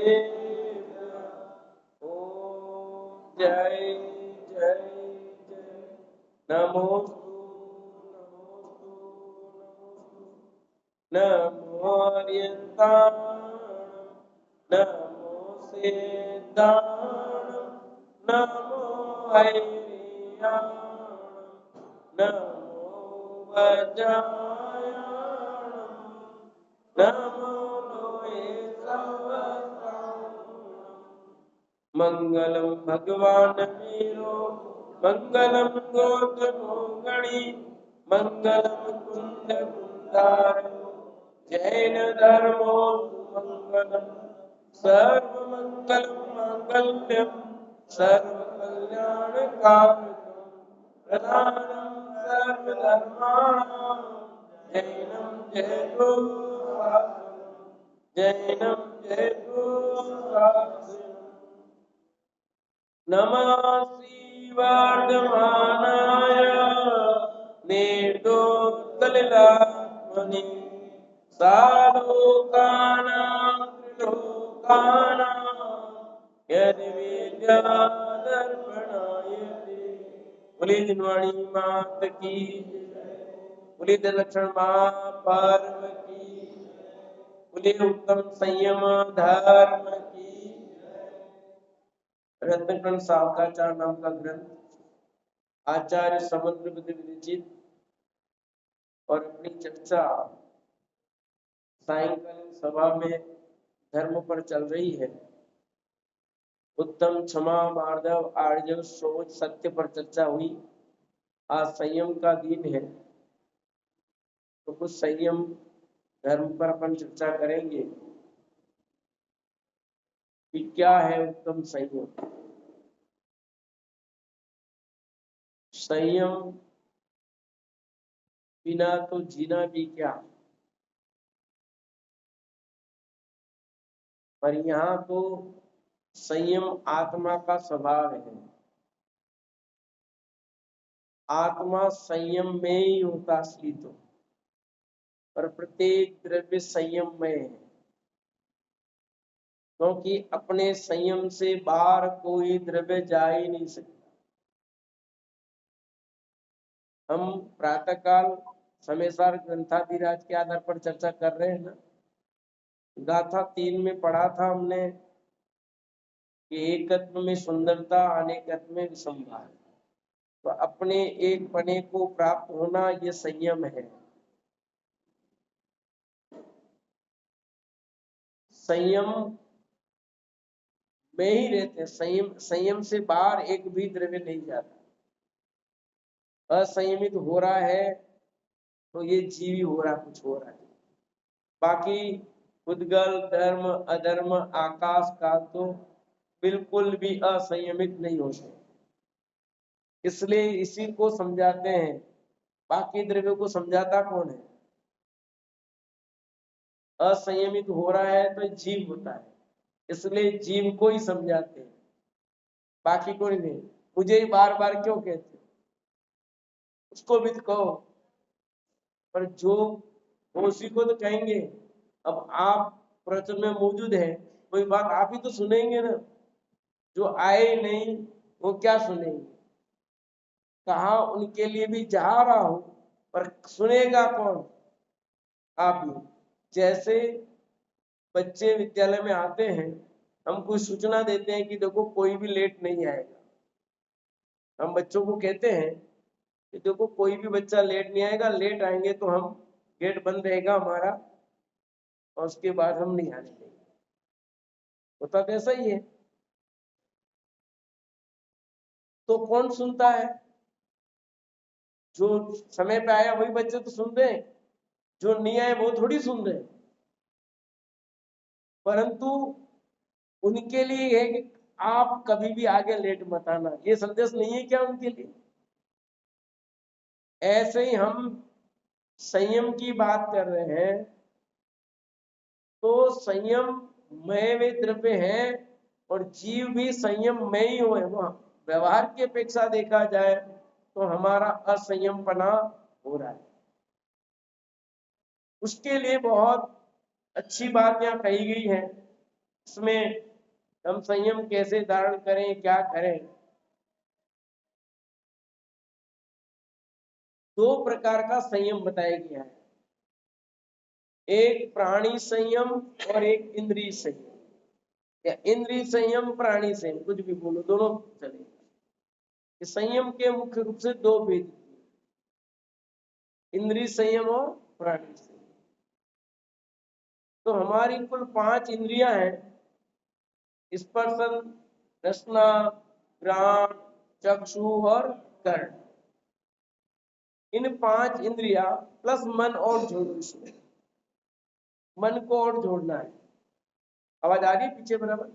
ओम जय जय जय नमोस्तु नमो अर्यन्ताणं नमो सिद्धाणं नमो ऐर्याणं नमो वज्रायाणं नमो लोहे सहस्राणं मंगलम भगवान वीरो मंगलम गोत्रमोगणी मंगलम कुंद कुंदारो जैन धर्मो मंगलम सर्व मंगलम मांगल्यम सर्व कल्याण कारकम प्रधानम सर्व धर्माणां जैनम जयतु जैनम जयतु नमः श्रीवर्धमानाय निर्दोषकलिलात्मने सालोकानां त्रिलोकानां यद्विद्यादर्पणाय बोलिए जिनवाणी मात की बोलिए दलक्षण महापर्व की बोलिए उत्तम संयम धर्म की। रत्नकण सावकाचार नाम का ग्रंथ आचार्य समुद्र विरचित और अपनी चर्चा सायंकालीन सभा में धर्म पर चल रही है। उत्तम क्षमा मार्दव आर्जव शोच सत्य पर चर्चा हुई। आज संयम का दिन है तो कुछ संयम धर्म पर अपन चर्चा करेंगे कि क्या है उत्तम संयम। संयम बिना तो जीना भी क्या। पर यहाँ तो संयम आत्मा का स्वभाव है। आत्मा संयम में ही होता असली तो, पर प्रत्येक द्रव्य संयम में है क्योंकि अपने संयम से बाहर कोई द्रव्य जा ही नहीं सकता। हम प्रातःकाल समयसार ग्रंथाधिराज के आधार पर चर्चा कर रहे हैं ना। गाथा 3 में पढ़ा था हमने कि एकत्व में सुंदरता अनेकत्व में विषमता। तो अपने एक पने को प्राप्त होना ये संयम है। संयम में ही रहते हैं। संयम से बाहर एक भी द्रव्य नहीं जाता। असंयमित हो रहा है तो ये जीवी हो रहा, कुछ हो रहा है। बाकी उद्गल धर्म अधर्म आकाश का तो बिल्कुल भी असंयमित नहीं हो सकते। इसलिए इसी को समझाते हैं। बाकी द्रव्यों को समझाता कौन है? असंयमित हो रहा है तो जीव होता है, इसलिए जीव को ही समझाते हैं, बाकी कोई नहीं। मुझे ही बार बार क्यों कहते, उसको भी तो कहो। पर जो उसी को तो कहेंगे। अब आप प्रवचन में मौजूद है, कोई बात आप ही तो सुनेंगे ना। जो आए नहीं वो क्या सुनेंगे। कहा उनके लिए भी जा रहा हूं, पर सुनेगा कौन? आप ही। जैसे बच्चे विद्यालय में आते हैं, हम कोई सूचना देते हैं कि देखो कोई भी लेट नहीं आएगा। हम बच्चों को कहते हैं कि देखो कोई भी बच्चा लेट नहीं आएगा, लेट आएंगे तो हम गेट बंद रहेगा हमारा और उसके बाद हम नहीं आने देंगे। होता तो ऐसा ही है। तो कौन सुनता है? जो समय पे आया वही बच्चे तो सुन रहे हैं, जो नहीं आए वो थोड़ी सुन रहे। परंतु उनके लिए है कि आप कभी भी आगे लेट मत आना। ये संदेश नहीं है क्या उनके लिए? ऐसे ही हम संयम की बात कर रहे हैं तो संयम में वे द्रव्य है और जीव भी संयम में ही हो। व्यवहार की अपेक्षा देखा जाए तो हमारा असंयमपना हो रहा है। उसके लिए बहुत अच्छी बात यहाँ कही गई है। इसमें हम संयम कैसे धारण करें, क्या करें। दो प्रकार का संयम बताया गया है, एक प्राणी संयम और एक इंद्रिय संयम, या इंद्रिय संयम प्राणी संयम, कुछ भी बोलो, दोनों चलेगा। संयम के मुख्य रूप से दो भेद, इंद्रिय संयम और प्राणी संयम। तो हमारी कुल 5 इंद्रियां हैं, स्पर्शन, रसना, घ्राण, चक्षु और कर्ण। इन 5 इंद्रिया प्लस मन और जोड़ो, इसमें मन को और जोड़ना है। आवाज आ रही है पीछे बराबर?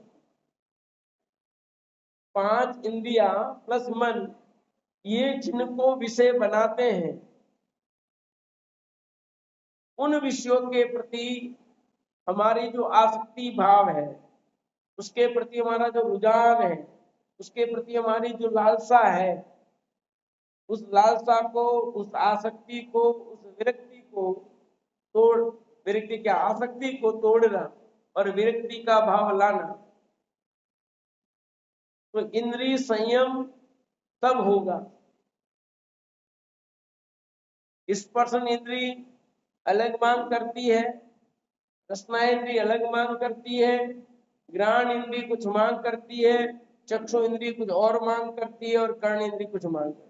5 इंद्रिया प्लस मन, ये जिनको विषय बनाते हैं, उन विषयों के प्रति हमारी जो आसक्ति भाव है, उसके प्रति हमारा जो रुझान है, उसके प्रति हमारी जो लालसा है, उस लालसा को, उस आसक्ति को, उस विरक्ति को तोड़, विरक्ति क्या, आसक्ति को तोड़ना और विरक्ति का भाव लाना। तो इंद्रिय संयम तब होगा। स्पर्शन इंद्रिय अलग मांग करती है, रसना इंद्रिय अलग मांग करती है, घ्राण इंद्रिय कुछ मांग करती है, चक्षु इंद्रिय कुछ और मांग करती है, और कर्ण इंद्रिय कुछ मांग करती है।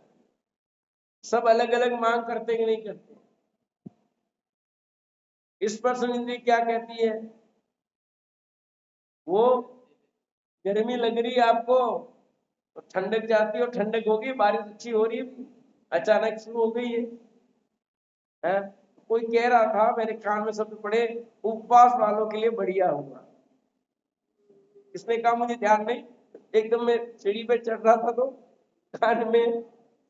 सब अलग अलग मांग करते कि नहीं करते? स्पर्शन इंद्रिय क्या कहती है? वो गर्मी लग रही है आपको तो ठंडक चाहती हो, ठंडक होगी, बारिश अच्छी हो रही है, अचानक शुरू हो गई है? कोई कह रहा था मेरे कान में शब्द पड़े, उपवास वालों के लिए बढ़िया होगा। किसने कहा मुझे ध्यान नहीं, एकदम मैं सीढ़ी पे चढ़ रहा था तो कान में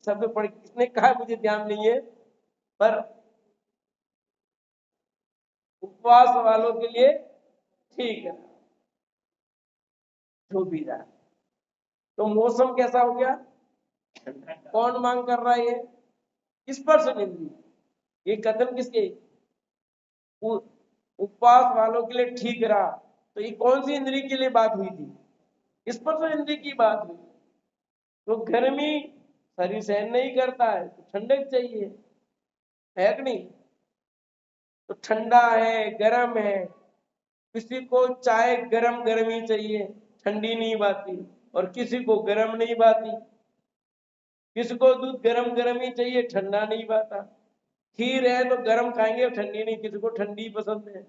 शब्द पड़े, किसने कहा मुझे ध्यान नहीं है, पर उपवास वालों के लिए ठीक है, जो भी रहा। तो मौसम कैसा हो गया? कौन मांग कर रहा है? ये स्पर्शन इंद्रिय। ये कथन किसके? उपवास वालों के लिए ठीक रहा। तो ये कौन सी इंद्रिय के लिए बात हुई थी? स्पर्शन इंद्रिय की बात हुई। तो गर्मी शरीर सहन नहीं करता है, तो ठंडक चाहिए, है कि नहीं? तो ठंडा है, गर्म है, किसी को चाय गरम गरम ही चाहिए, ठंडी नहीं बाती, और किसी को गरम नहीं बाती, किसी को दूध गरम गरम ही चाहिए, ठंडा नहीं बाता। खीर है तो गरम खाएंगे और ठंडी नहीं, किसी को ठंडी पसंद है,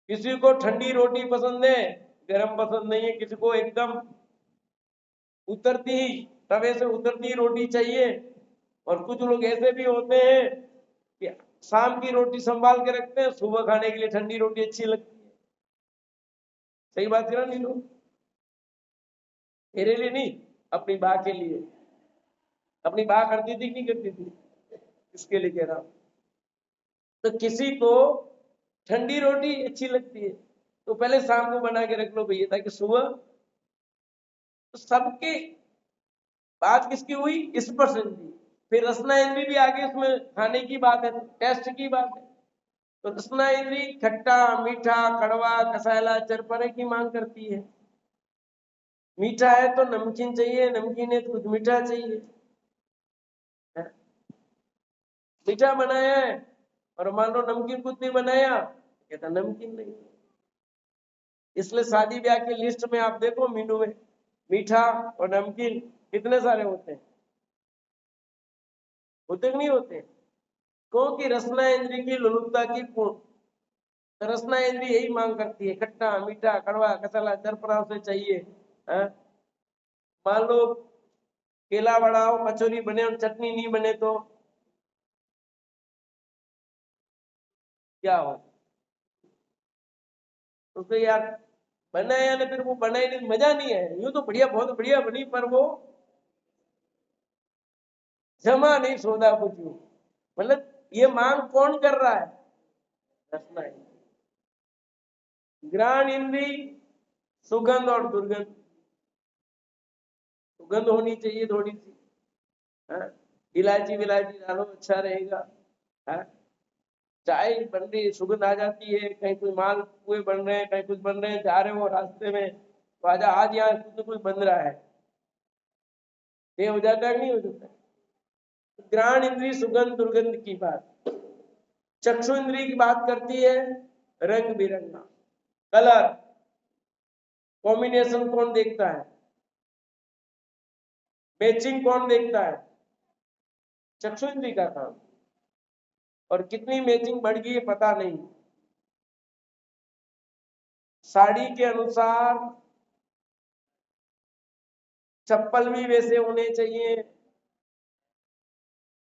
किसी को ठंडी रोटी पसंद है, गरम पसंद नहीं है, किसी को एकदम उतरती ही, तवे से उतरती रोटी चाहिए। और कुछ लोग ऐसे भी होते हैं कि शाम की रोटी संभाल के रखते हैं, सुबह खाने के लिए ठंडी रोटी अच्छी लगती है। सही बात करा नहीं लोग? मेरे लिए नहीं, अपनी माँ के लिए। अपनी माँ करती थी कि नहीं करती थी, इसके लिए कह रहा हूं। तो किसी को ठंडी रोटी अच्छी लगती है, तो पहले शाम को बना के रख लो भैया, ताकि सुबह। तो सबके बात किसकी हुई? स्पर्शन की। फिर रसना इंद्री भी आगे उसमें खाने की बात है, टेस्ट की बात है। तो रसना इंद्री खट्टा, मीठा, कड़वा, कसाला, चरपरे की मांग करती है। मीठा है तो नमकीन चाहिए, नमकीन है तो कुछ मीठा चाहिए। मीठा बनाया है और मान लो नमकीन कुछ नहीं बनाया, कहता नमकीन नहीं। इसलिए शादी ब्याह की लिस्ट में आप देखो, मेनू में मीठा और नमकीन कितने सारे होते हैं, होते नहीं होते? क्योंकि रसना इंद्री की लोलुपता की पूर्ण, रसना इंद्री यही मांग करती है, खट्टा, मीठा, कड़वा, कसाला, चरपरा उसे चाहिए। मान लो केला बढ़ाओ, कचौरी बने और चटनी नहीं बने तो क्या हो? तो यार बनाया ना, फिर वो बनाई नहीं, मजा नहीं है। यूं तो बढ़िया, बहुत बढ़िया बनी, पर वो जमा नहीं सौदा कुछ यूं। मतलब ये मांग कौन कर रहा है? रसना इंद्री। घ्राण इंद्री सुगंध और दुर्गंध, सुगंध होनी चाहिए थोड़ी सी, इलायची विलायची डालो अच्छा रहेगा। चाय बन रही, सुगंध आ जाती है, कहीं कोई माल पुए बन रहे हैं, कहीं कुछ बन रहे हैं, जा रहे हो रास्ते में तो आजा आज यहाँ कुछ न कुछ बन रहा है, ये हो जाता है नहीं हो जाता? घ्राण इंद्री सुगंध दुर्गंध की बात, चक्षु इंद्री की बात करती है रंग बिरंगा कलर, कॉम्बिनेशन कौन देखता है, मैचिंग कौन देखता है, चक्षु इंद्री का काम। और कितनी मैचिंग बढ़ गई है पता नहीं। साड़ी के अनुसार चप्पल भी वैसे होने चाहिए,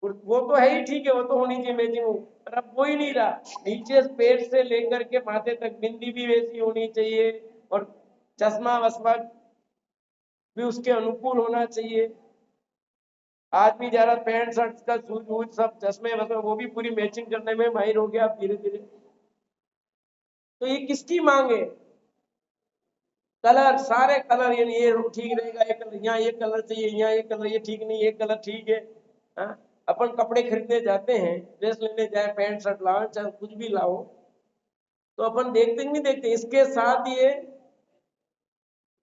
वो तो है ही, ठीक है, वो तो होनी चाहिए मैचिंग, पर अब वो ही नहीं रहा। नीचे पेट से लेकर के माथे तक बिंदी भी वैसी होनी चाहिए, और चश्मा वस्मा भी उसके अनुकूल होना चाहिए। आदमी जा रहा पैंट शर्ट का सूज वूज सब चश्मे वस्मे वो भी पूरी मैचिंग करने में माहिर हो गया धीरे धीरे। तो ये किसकी मांग है? कलर, सारे कलर, यानी ये ठीक रहेगा, ये कलर, यहाँ ये कलर चाहिए, यहाँ ये कलर, ये ठीक नहीं, ये कलर ठीक है। हाँ? अपन कपड़े खरीदने जाते हैं, ड्रेस लेने जाए, पैंट शर्ट लाओ चाहे कुछ भी लाओ, तो अपन देखते नहीं देखते इसके साथ ये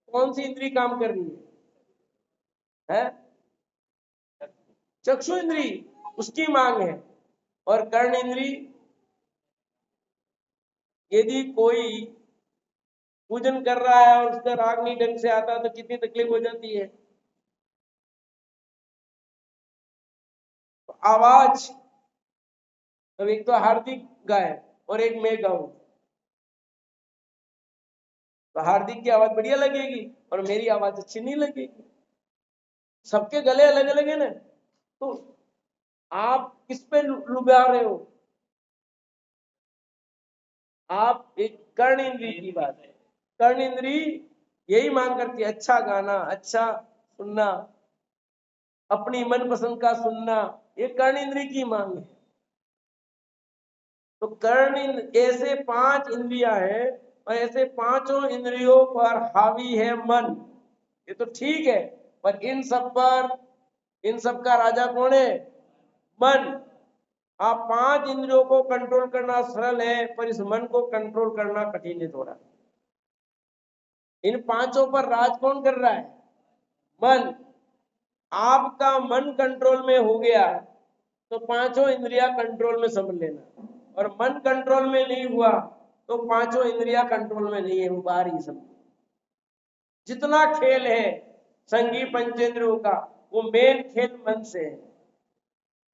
कौन सी इंद्री काम कर रही है? चक्षु इंद्री उसकी मांग है। और कर्ण इंद्री, यदि कोई पूजन कर रहा है और उसका राग नहीं ढंग से आता तो कितनी तकलीफ हो जाती है। तो आवाज, अब एक तो हार्दिक गाय और एक मैं गाऊं, तो हार्दिक की आवाज बढ़िया लगेगी और मेरी आवाज अच्छी नहीं लगेगी। सबके गले अलग अलग है ना, तो आप किस पे लुभा रहे हो? आप एक कर्ण इंद्री की बात है, कर्ण इंद्री यही मांग करती है अच्छा गाना, अच्छा सुनना, अपनी मनपसंद का सुनना, ये कर्ण इंद्री की मांग है। तो ऐसे 5 इंद्रियां हैं और ऐसे पांचों इंद्रियों पर हावी है मन, ये तो ठीक है, पर इन सब का राजा कौन है? मन। आप 5 इंद्रियों को कंट्रोल करना सरल है, पर इस मन को कंट्रोल करना कठिन है थोड़ा। इन पांचों पर राज कौन कर रहा है? मन। आपका मन कंट्रोल में हो गया तो पांचों इंद्रियां कंट्रोल में समझ लेना, और मन कंट्रोल में नहीं हुआ तो पांचों इंद्रियां कंट्रोल में नहीं है, वो बाहर ही समझ। जितना खेल है संगी पंचेंद्रियों का, वो मेन खेल मन से है,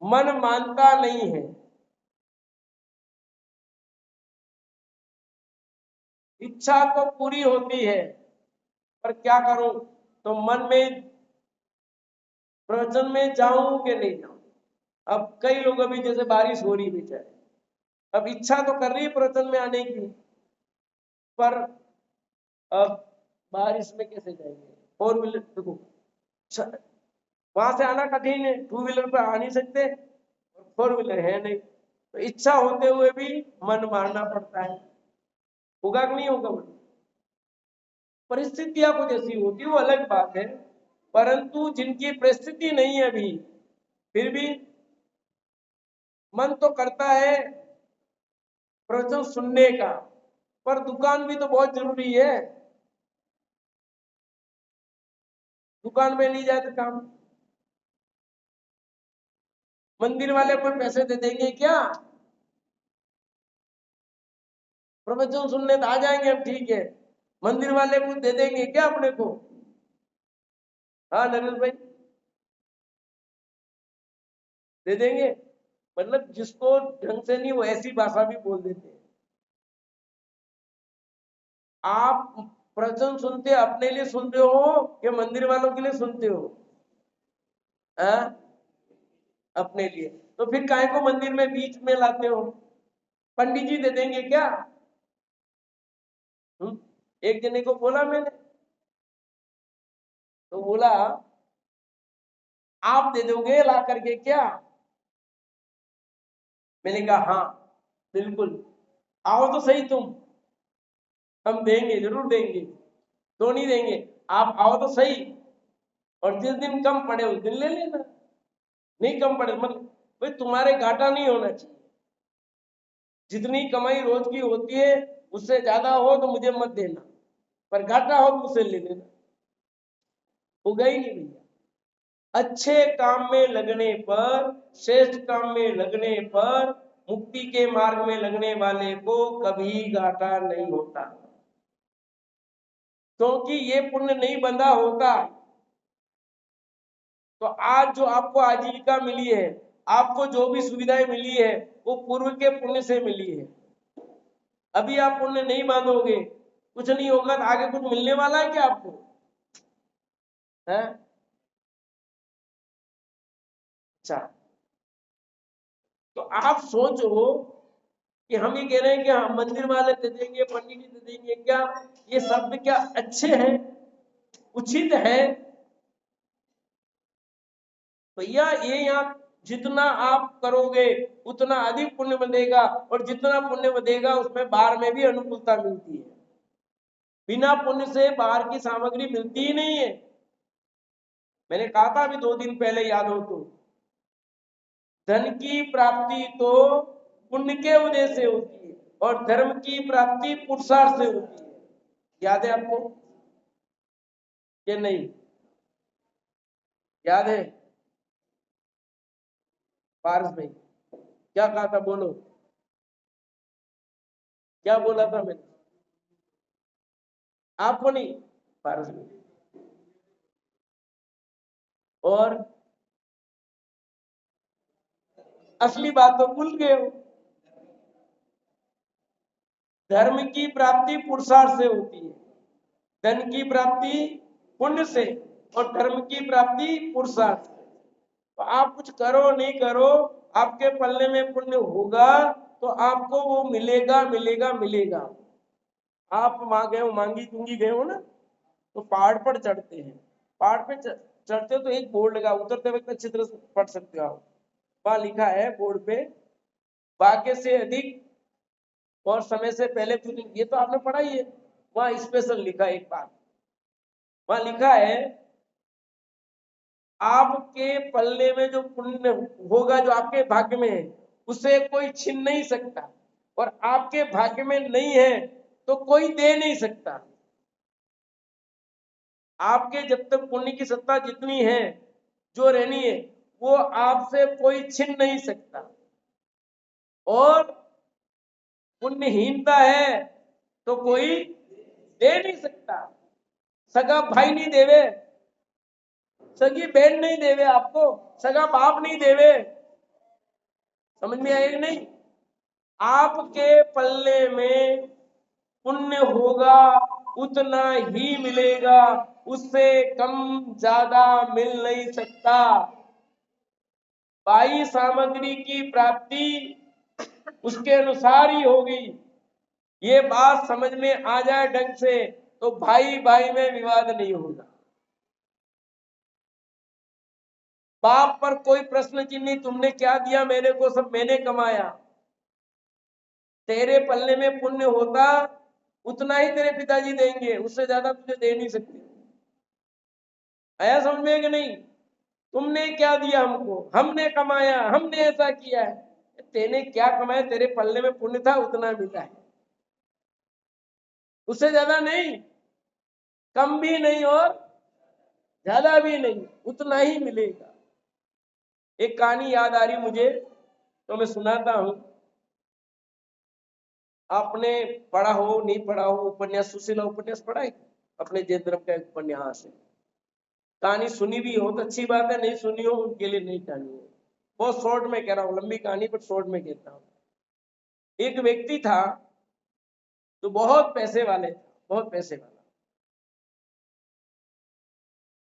मन मानता नहीं है। इच्छा तो पूरी होती है, पर क्या करूं? तो मन में प्रवचन में जाऊं कि नहीं जाऊं? अब कई लोग, अभी जैसे बारिश हो रही बेचारे, अब इच्छा तो कर रही है प्रवचन में आने की, पर अब बारिश में कैसे जाएंगे? 4 व्हीलर देखो, वहां से आना कठिन है, 2 व्हीलर पर आ नहीं सकते, और 4 व्हीलर है नहीं, तो इच्छा होते हुए भी मन मारना पड़ता है। होगा कि नहीं होगा? परिस्थितियां कुछ ऐसी होती है वो अलग बात है, परंतु जिनकी परिस्थिति नहीं है अभी, फिर भी मन तो करता है प्रवचन सुनने का, पर दुकान भी तो बहुत जरूरी है, दुकान में नहीं जाए तो काम। मंदिर वाले कोई पैसे दे देंगे क्या? प्रवचन सुनने तो आ जाएंगे हम, ठीक है, मंदिर वाले कुछ दे देंगे क्या अपने को? हाँ नरेश भाई, दे देंगे? मतलब जिसको ढंग से नहीं वो ऐसी भाषा भी बोल देते हैं। आप प्रवचन सुनते अपने लिए सुनते हो कि मंदिर वालों के लिए सुनते हो? हाँ? अपने लिए, तो फिर काहे को मंदिर में बीच में लाते हो? पंडित जी दे देंगे क्या? एक जने को बोला मैंने, तो बोला आप दे दोगे ला करके क्या? मैंने कहा हाँ बिल्कुल, आओ तो सही तुम, हम देंगे, जरूर देंगे, तो नहीं देंगे, आप आओ तो सही, और जिस दिन कम पड़े उस दिन ले लेना, नहीं कम पड़े मतलब भाई तुम्हारे घाटा नहीं होना चाहिए। जितनी कमाई रोज की होती है उससे ज्यादा हो तो मुझे मत देना, पर घाटा हो तो मुझसे ले लेना। होगा ही नहीं भैया। अच्छे काम में लगने पर, श्रेष्ठ काम में लगने पर, मुक्ति के मार्ग में लगने वाले को कभी घाटा नहीं होता, क्योंकि ये पुण्य नहीं बंधा होता। तो आज जो आपको आजीविका मिली है, आपको जो भी सुविधाएं मिली है, वो पूर्व के पुण्य से मिली है। अभी आप पुण्य नहीं बांधोगे, कुछ नहीं होगा, तो आगे कुछ मिलने वाला है क्या आपको? है? अच्छा, तो आप सोचो कि हम ये कह रहे हैं कि हम मंदिर वाले दे देंगे, पंडित जी दे देंगे, क्या ये शब्द क्या अच्छे हैं, उचित है? भैया ये यहाँ जितना आप करोगे उतना अधिक पुण्य बंधेगा, और जितना पुण्य बंधेगा उसमें बाहर में भी अनुकूलता मिलती है। बिना पुण्य से बाहर की सामग्री मिलती ही नहीं है। मैंने कहा था अभी 2 दिन पहले, याद हो तो, धन की प्राप्ति तो पुण्य के उदय से होती है और धर्म की प्राप्ति पुरुषार्थ से होती है। याद है आपको कि नहीं? याद है? पारस भाई क्या कहा था, बोलो, क्या बोला था मैंने? आपको नहीं, पारस भाई। और असली बात तो भूल गए हो। धर्म की प्राप्ति पुरुषार्थ से होती है, धन की प्राप्ति पुण्य से, और धर्म की प्राप्ति पुरुषार्थ से। तो आप कुछ करो नहीं करो, आपके पल्ले में पुण्य होगा तो आपको वो मिलेगा मिलेगा मिलेगा। आप वहां गए हो, मांगी चुंगी गए हो ना, तो पहाड़ पर चढ़ते हैं, पहाड़ पे चढ़ते हो तो एक बोर्ड लगा, उतरते वक्त अच्छी तरह से पढ़ सकते हो आप। वहां लिखा है बोर्ड पे, भाग्य से अधिक और समय से पहले कुछ, ये तो आपने पढ़ा ही है। वहां स्पेशल लिखा है एक बात, वहां लिखा है आपके पल्ले में जो पुण्य होगा, जो आपके भाग्य में है, उसे कोई छीन नहीं सकता, और आपके भाग्य में नहीं है तो कोई दे नहीं सकता। आपके जब तक पुण्य की सत्ता जितनी है, जो रहनी है, वो आपसे कोई छीन नहीं सकता। और पुण्यहीनता है तो कोई दे नहीं सकता। सगा भाई नहीं देवे, सगी बहन नहीं देवे आपको, सगा बाप नहीं देवे। समझ में आएगा नहीं? आपके पल्ले में पुण्य होगा उतना ही मिलेगा, उससे कम ज्यादा मिल नहीं सकता। बाह्य सामग्री की प्राप्ति उसके अनुसार ही होगी। ये बात समझ में आ जाए ढंग से तो भाई भाई में विवाद नहीं होगा। बाप पर कोई प्रश्न चिन्ह नहीं, तुमने क्या दिया मेरे को, सब मैंने कमाया। तेरे पल्ले में पुण्य होता उतना ही तेरे पिताजी देंगे, उससे ज्यादा तुझे दे नहीं सकते। आया समझ में कि नहीं? तुमने क्या दिया हमको, हमने कमाया, हमने ऐसा किया है। तेने क्या कमाया, तेरे पल्ले में पुण्य था उतना मिला है, उससे ज्यादा नहीं, कम भी नहीं और ज्यादा भी नहीं, उतना ही मिलेगा। एक कहानी याद आ रही मुझे, तो मैं सुनाता हूं। आपने पढ़ा हो नहीं पढ़ा हो, उपन्यास, सुशीला उपन्यास पढ़ा है अपने जैन धर्म का एक उपन्यास है। कहानी सुनी भी हो तो अच्छी बात है, नहीं सुनी हो उनके लिए नहीं कहानी है। बहुत शॉर्ट में कह रहा हूँ, लंबी कहानी पर शॉर्ट में कहता हूँ। एक व्यक्ति था जो बहुत पैसे वाले था, बहुत पैसे वाला।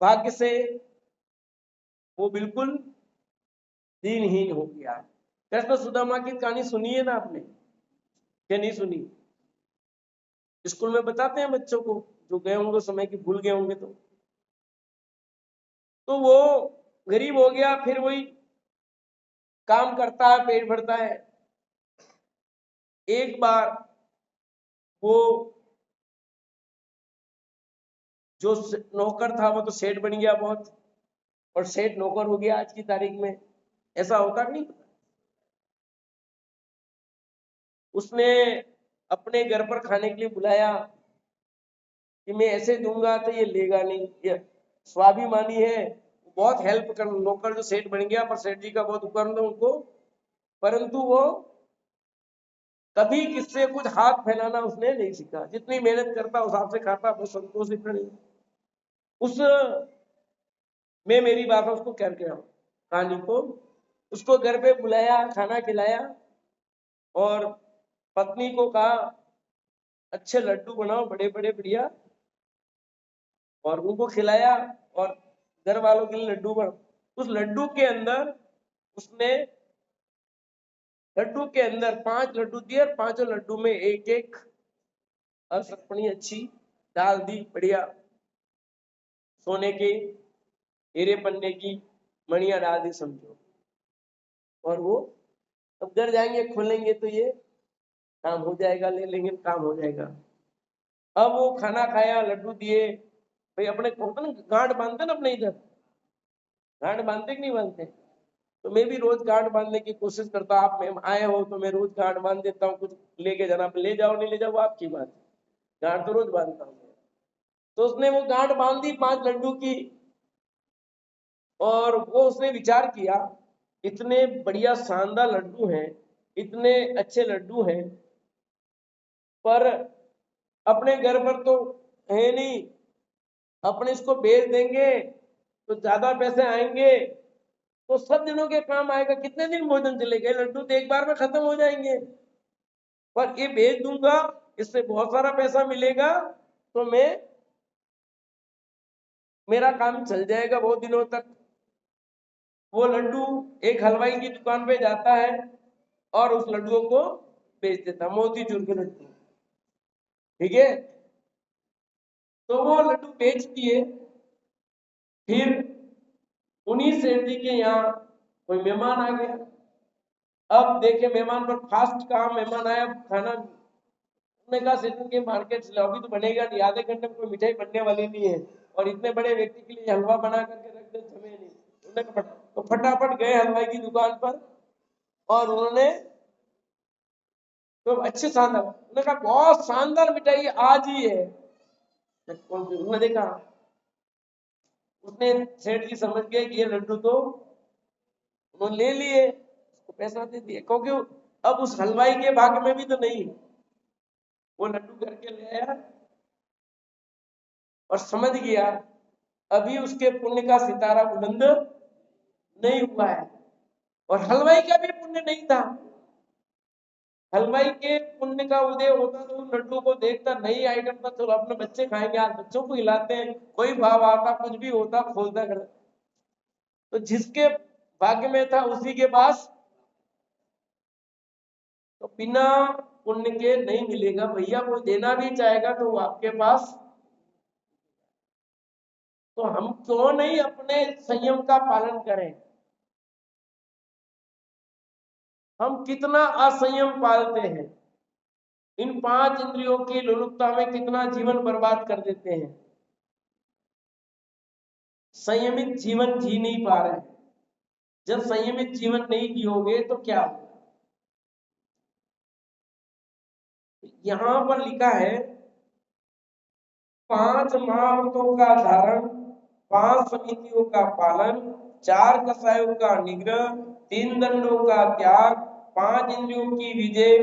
भाग्य से वो बिल्कुल दीनहीन हो गया। कृष्ण सुदामा की कहानी सुनी है ना आपने, क्या नहीं सुनी? स्कूल में बताते हैं बच्चों को, जो गए होंगे समय की, भूल गए होंगे तो वो गरीब हो गया, फिर वही काम करता है, पेट भरता है। एक बार वो जो नौकर था वो तो सेठ बन गया बहुत, और सेठ नौकर हो गया आज की तारीख में। ऐसा होता नहीं? उसने अपने घर पर खाने के लिए बुलाया कि मैं ऐसे दूंगा तो ये लेगा नहीं, ये स्वाभिमानी है, बहुत हेल्प कर, नौकर जो सेठ बन गया पर सेठ जी का बहुत उपकरण है उनको, परंतु वो कभी किससे कुछ हाथ फैलाना उसने नहीं सीखा। जितनी मेहनत करता उस हाथ से खाता, बहुत संतोष नहीं। उस मैं मेरी बात उसको कर गया कहानी को, उसको घर पे बुलाया, खाना खिलाया और पत्नी को कहा अच्छे लड्डू बनाओ बड़े बड़े बढ़िया, और उनको खिलाया और घर वालों के लिए लड्डू बना। उस लड्डू के अंदर उसने लड्डू के अंदर 5 लड्डू दिए और 5 लड्डू में एक एक असरपणी अच्छी डाल दी, बढ़िया सोने के हीरे पन्ने की मणियां डाल दी समझो। और वो अब घर जाएंगे खोलेंगे तो ये काम हो जाएगा, ले लेंगे काम हो जाएगा। अब वो खाना खाया, लड्डू दिए, भाई अपने होता ना गांठ बांधते ना अपने इधर, गांठ बांधते कि नहीं बांधते, तो मैं भी रोज गांठ बांधने की कोशिश करता हूँ। आप मैं आए हो तो मैं रोज गांठ बांध देता हूँ, कुछ लेके जाना, ले जाओ नहीं ले जाओ वो आपकी बात, गांठ तो रोज बांधता हूँ। तो उसने वो गांठ बांध दी 5 लड्डू की, और वो उसने विचार किया इतने बढ़िया शानदार लड्डू हैं, इतने अच्छे लड्डू हैं, पर अपने घर पर तो है नहीं, अपने इसको बेच देंगे तो ज्यादा पैसे आएंगे, तो सब दिनों के काम आएगा, कितने दिन भोजन चलेगा, लड्डू तो एक बार में खत्म हो जाएंगे, पर ये बेच दूंगा इससे बहुत सारा पैसा मिलेगा, तो मैं मेरा काम चल जाएगा बहुत दिनों तक। वो लड्डू एक हलवाई की दुकान पे जाता है और उस लड्डुओं को बेच देता, मोतीचूर के लड्डू, ठीक है। तो वो लड्डू बेच दिए। फिर उन्हीं सेठ जी के यहाँ कोई मेहमान आ गया। अब देखे मेहमान पर फास्ट काम, मेहमान आया खाना, उन्होंने कहा सेठ जी के मार्केट से अभी तो बनेगा नहीं, आधे घंटे में कोई मिठाई बनने वाली नहीं है, और इतने बड़े व्यक्ति के लिए हलवा बना करके रख दे, जमे नहीं। उन्होंने कहा तो फटाफट गए हलवाई की दुकान पर और उन्होंने तो अच्छे शानदार, उन्होंने कहा बहुत शानदार मिठाई आज ही है। उन्होंने देखा, उसने सेठ जी समझ गए कि ये लड्डू तो उन्होंने ले लिए, उसको पैसा दे दिया, क्योंकि अब उस हलवाई के भाग्य में भी तो नहीं, वो लड्डू करके ले आया और समझ गया अभी उसके पुण्य का सितारा बुलंद नहीं हुआ है, और हलवाई का भी पुण्य नहीं था। हलवाई के पुण्य का उदय होता तो उन लड्डू को देखता, नई आइटम था, चलो अपने बच्चे खाएंगे, आज बच्चों को खिलाते हैं, कोई भाव आता, कुछ भी होता खोलता कर। तो जिसके भाग्य में था उसी के पास, तो बिना पुण्य के नहीं मिलेगा भैया, कोई देना भी चाहेगा तो वो आपके पास। तो हम क्यों नहीं अपने संयम का पालन करें, हम कितना असंयम पालते हैं, इन 5 इंद्रियों की लोलुपता में कितना जीवन बर्बाद कर देते हैं, संयमित जीवन जी नहीं पा रहे। जब संयमित जीवन नहीं जियोगे तो क्या होगा। यहां पर लिखा है 5 महाव्रतों का धारण, 5 समितियों का पालन, 4 कसायों का निग्रह, 3 दंडों का त्याग, 5 इंद्रियों की विजय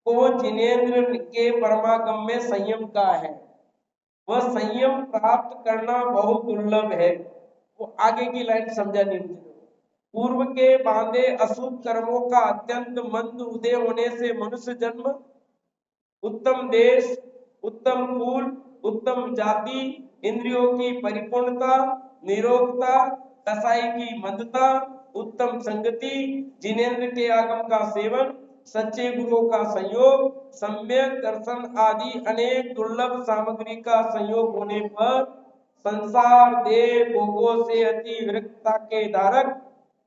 को जिनेंद्र के परमागम में संयम का है। वह संयम प्राप्त करना बहुत दुर्लभ है। वो आगे की लाइन समझा नहीं मुझे। पूर्व के बांधे अशुभ कर्मों का अत्यंत मंद उदय होने से मनुष्य जन्म, उत्तम देश, उत्तम कुल, उत्तम जाति, इंद्रियों की परिपूर्णता, निरोगता, कसाई की मंदता, उत्तम संगति, जिनेंद्र के आगम का सेवन, सच्चे गुरुओं का संयोग, सम्यक दर्शन आदि अनेक दुर्लभ सामग्री का संयोग होने पर संसार देह भोगों से अति विरक्तता के धारक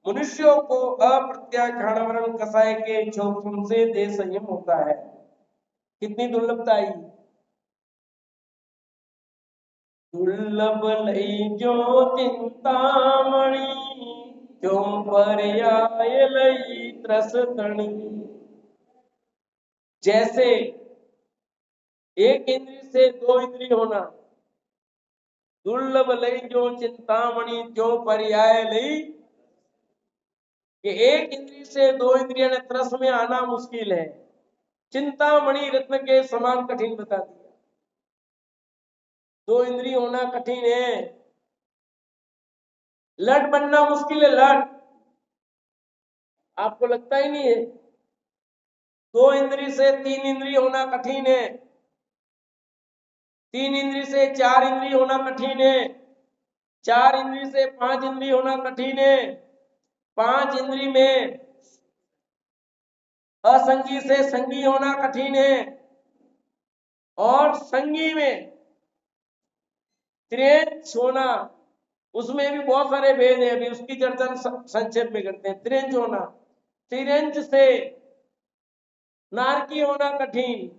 मनुष्यों को अप्रत्याघान कसाय के जोखिम से देह संयम होता है। कितनी दुर्लभता आई, दुर्लभ लई जो चिंतामणि, क्यों पर्याय लई त्रस तणी। जैसे एक इंद्रिय से दो इंद्रिय होना, दुर्लभ लई जो चिंतामणि त्यों पर्याय लई, कि एक इंद्रिय से दो इंद्रिय ने तरस में आना मुश्किल है, चिंतामणि रत्न के समान कठिन बता दिया। दो इंद्रिय होना कठिन है, लट बनना मुश्किल है, लट आपको लगता ही नहीं है। दो इंद्रिय से तीन इंद्रिय होना कठिन है, तीन इंद्रिय से चार इंद्रिय होना कठिन है, चार इंद्रिय से पांच इंद्रिय होना कठिन है, पांच इंद्रिय में असंगी से संगी होना कठिन है, और संगी में त्रियंच होना, उसमें भी बहुत सारे भेद है, अभी उसकी चर्चा संक्षेप में करते हैं। त्रियंच होना, त्रियंच से नारकी होना कठिन,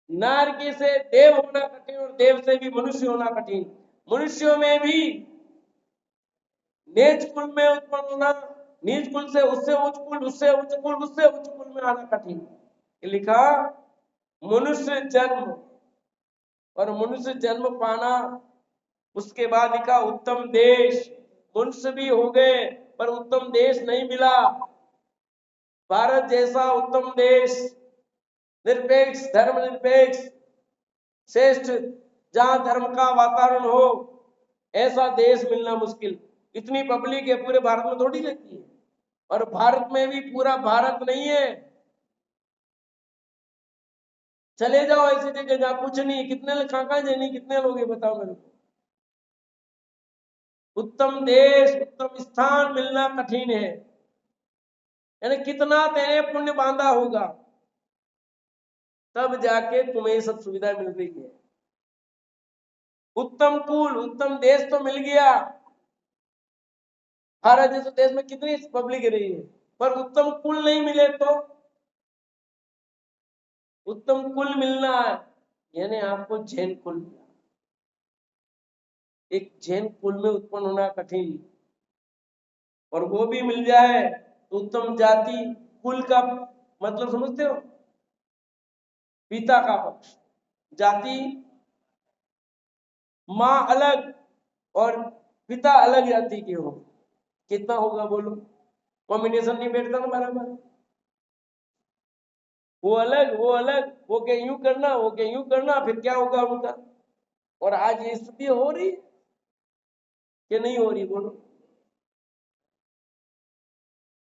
नारकी से देव होना कठिन, और देव से भी मनुष्य होना कठिन, मनुष्यों में भी नीच कुल में उत्पन्न होना, नीच कुल से उससे उच्च कुल, उससे उच्च कुल, उससे उच्च कुल में आना कठिन। लिखा मनुष्य जन्म, और मनुष्य जन्म पाना, उसके बाद लिखा उत्तम देश, मनुष्य भी हो गए पर उत्तम देश नहीं मिला। भारत जैसा उत्तम देश, निरपेक्ष, धर्मनिरपेक्ष, श्रेष्ठ, जहां धर्म का वातावरण हो, ऐसा देश मिलना मुश्किल। इतनी पब्लिक है, पूरे भारत में थोड़ी रहती है, और भारत में भी पूरा भारत नहीं है। चले जाओ ऐसी जगह जहां कुछ नहीं, कितने कहाँ जानी, कितने लोग हैं बताओ मेरे को। उत्तम देश, उत्तम स्थान मिलना कठिन है, यानी कितना तेरे पुण्य बांधा होगा, तब जाके तुम्हें सब सुविधा मिल रही है। उत्तम कुल, उत्तम देश तो मिल गया, भारत जैसे देश में कितनी पब्लिक रही है, पर उत्तम कुल नहीं मिले तो, उत्तम कुल मिलना है, यानी आपको जैन कुल मिला, एक जैन कुल में उत्पन्न होना कठिन, और वो भी मिल जाए तो उत्तम जाति, कुल का मतलब समझते हो, पिता का पक्ष, जाति माँ अलग और पिता अलग जाति के हो, कितना होगा बोलो, कॉम्बिनेशन नहीं बैठता ना बराबर, वो अलग वो अलग, वो क्या यूं करना, वो क्या यूं करना, फिर क्या होगा उनका। और आज ये स्थिति हो रही कि नहीं हो रही बोलो।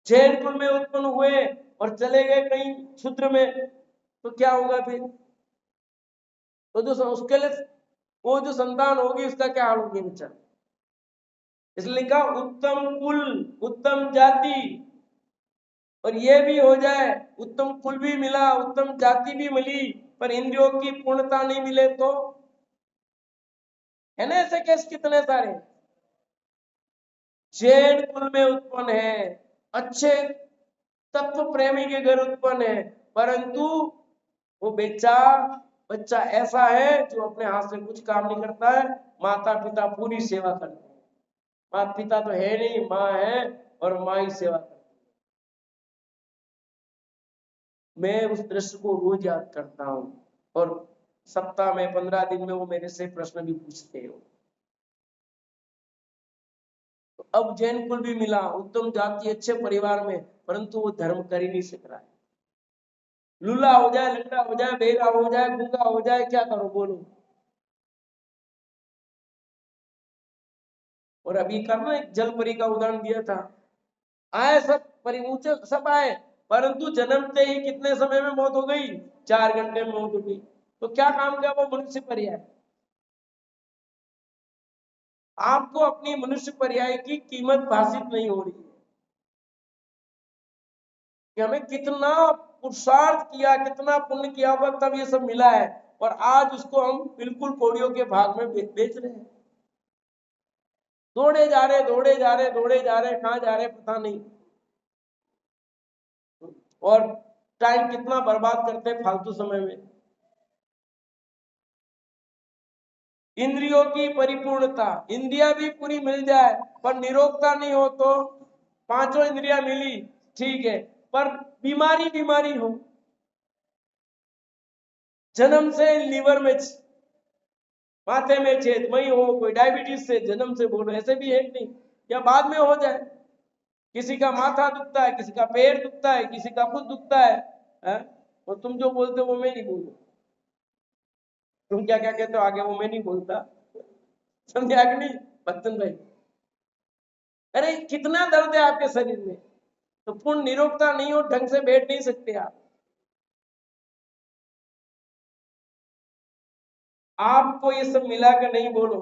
जैन कुल में उत्पन्न हुए और चले गए कहीं शूद्र में, तो क्या होगा फिर, तो जो उसके लिए वो जो संतान होगी उसका क्या हाल होगी बच्चा। इसलिए कहा उत्तम कुल, उत्तम जाति, और ये भी हो जाए, उत्तम कुल भी मिला, उत्तम जाति भी मिली, पर इंद्रियों की पूर्णता नहीं मिले तो, है ना ऐसे केस कितने सारे। जैन कुल में उत्पन्न है, अच्छे तत्व प्रेमी के घर उत्पन्न है, परंतु वो बच्चा ऐसा है जो अपने हाथ से कुछ काम नहीं करता है, माता पिता पूरी सेवा करते हैं, माता पिता तो है नहीं, माँ है, और माँ ही सेवा करती है। मैं उस दृश्य को रोज याद करता हूँ, और सप्ताह में 15 दिन में वो मेरे से प्रश्न भी पूछते हो। तो अब जैन कुल भी मिला, उत्तम जाति, अच्छे परिवार में, परंतु वो धर्म कर ही नहीं सक रहा है। लूला हो जाए, लंगड़ा हो जाए, बेरा हो जाए, गूंगा हो जाए, क्या करो बोलो। और अभी करना एक जल परी का उदाहरण दिया था, आए सब परी, ऊंचे सब आए, परंतु जन्मते ही कितने समय में मौत हो गई, 4 घंटे में मौत हो गई। तो क्या काम किया वो मनुष्य पर्याय। आपको अपनी मनुष्य पर्याय की कीमत भाषित नहीं हो रही है, कि हमें कितना पुरुषार्थ किया, कितना पुण्य किया होगा तब ये सब मिला है, और आज उसको हम बिल्कुल कौड़ियों के भाग में बेच रहे हैं। दौड़े जा रहे, दौड़े जा रहे, दौड़े जा रहे, कहां जा रहे पता नहीं, और टाइम कितना बर्बाद करते हैं फालतू समय में। इंद्रियों की परिपूर्णता, इंद्रिया भी पूरी मिल जाए पर निरोगता नहीं हो तो, पांचों इंद्रिया मिली ठीक है, पर बीमारी बीमारी हो, जन्म से लीवर में माथे में छेद, वही हो, कोई डायबिटीज से जन्म से बोलो, ऐसे भी है कि नहीं, या बाद में हो जाए। किसी का माथा दुखता है, किसी का पैर दुखता है, किसी का कुछ दुखता है? और तुम जो बोलते हो वो मैं नहीं बोलूं। तुम क्या क्या कहते हो आगे, वो मैं नहीं बोलता। समझा कि नहीं बच्चन भाई? अरे कितना दर्द है आपके शरीर में, तो पूर्ण निरोगता नहीं हो, ढंग से बैठ नहीं सकते आप। आपको ये सब मिलाकर नहीं बोलो।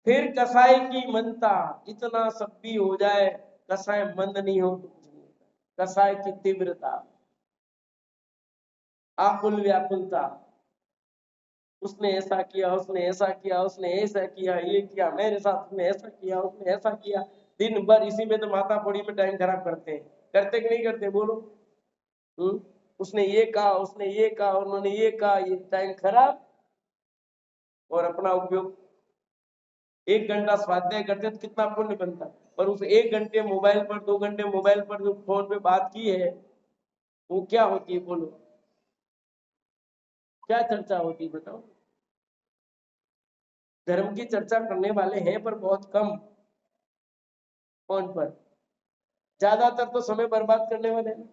फिर कसाई की मनता, इतना सब भी हो जाए, कसाई मंद नहीं हो तो कुछ नहीं होता। कसाई की तीव्रता, आकुल व्याकुलता, उसने ऐसा किया, उसने ऐसा किया, उसने ऐसा किया, ये किया मेरे साथ, उसने ऐसा किया, उसने ऐसा किया। दिन भर इसी में तो माथा फोड़ी में टाइम खराब करते हैं। करते कि नहीं करते बोलो? उसने ये कहा, उसने ये कहा, उन्होंने ये कहा, ये टाइम खराब। और अपना उपयोग 1 घंटा स्वाध्याय करते तो कितना पुण्य बनता। पर उस 1 घंटे मोबाइल पर, 2 घंटे मोबाइल पर जो फोन पे बात की है, वो क्या होती है बोलो? क्या चर्चा होती है बताओ? धर्म की चर्चा करने वाले हैं पर बहुत कम फोन पर, ज्यादातर तो समय बर्बाद करने वाले हैं।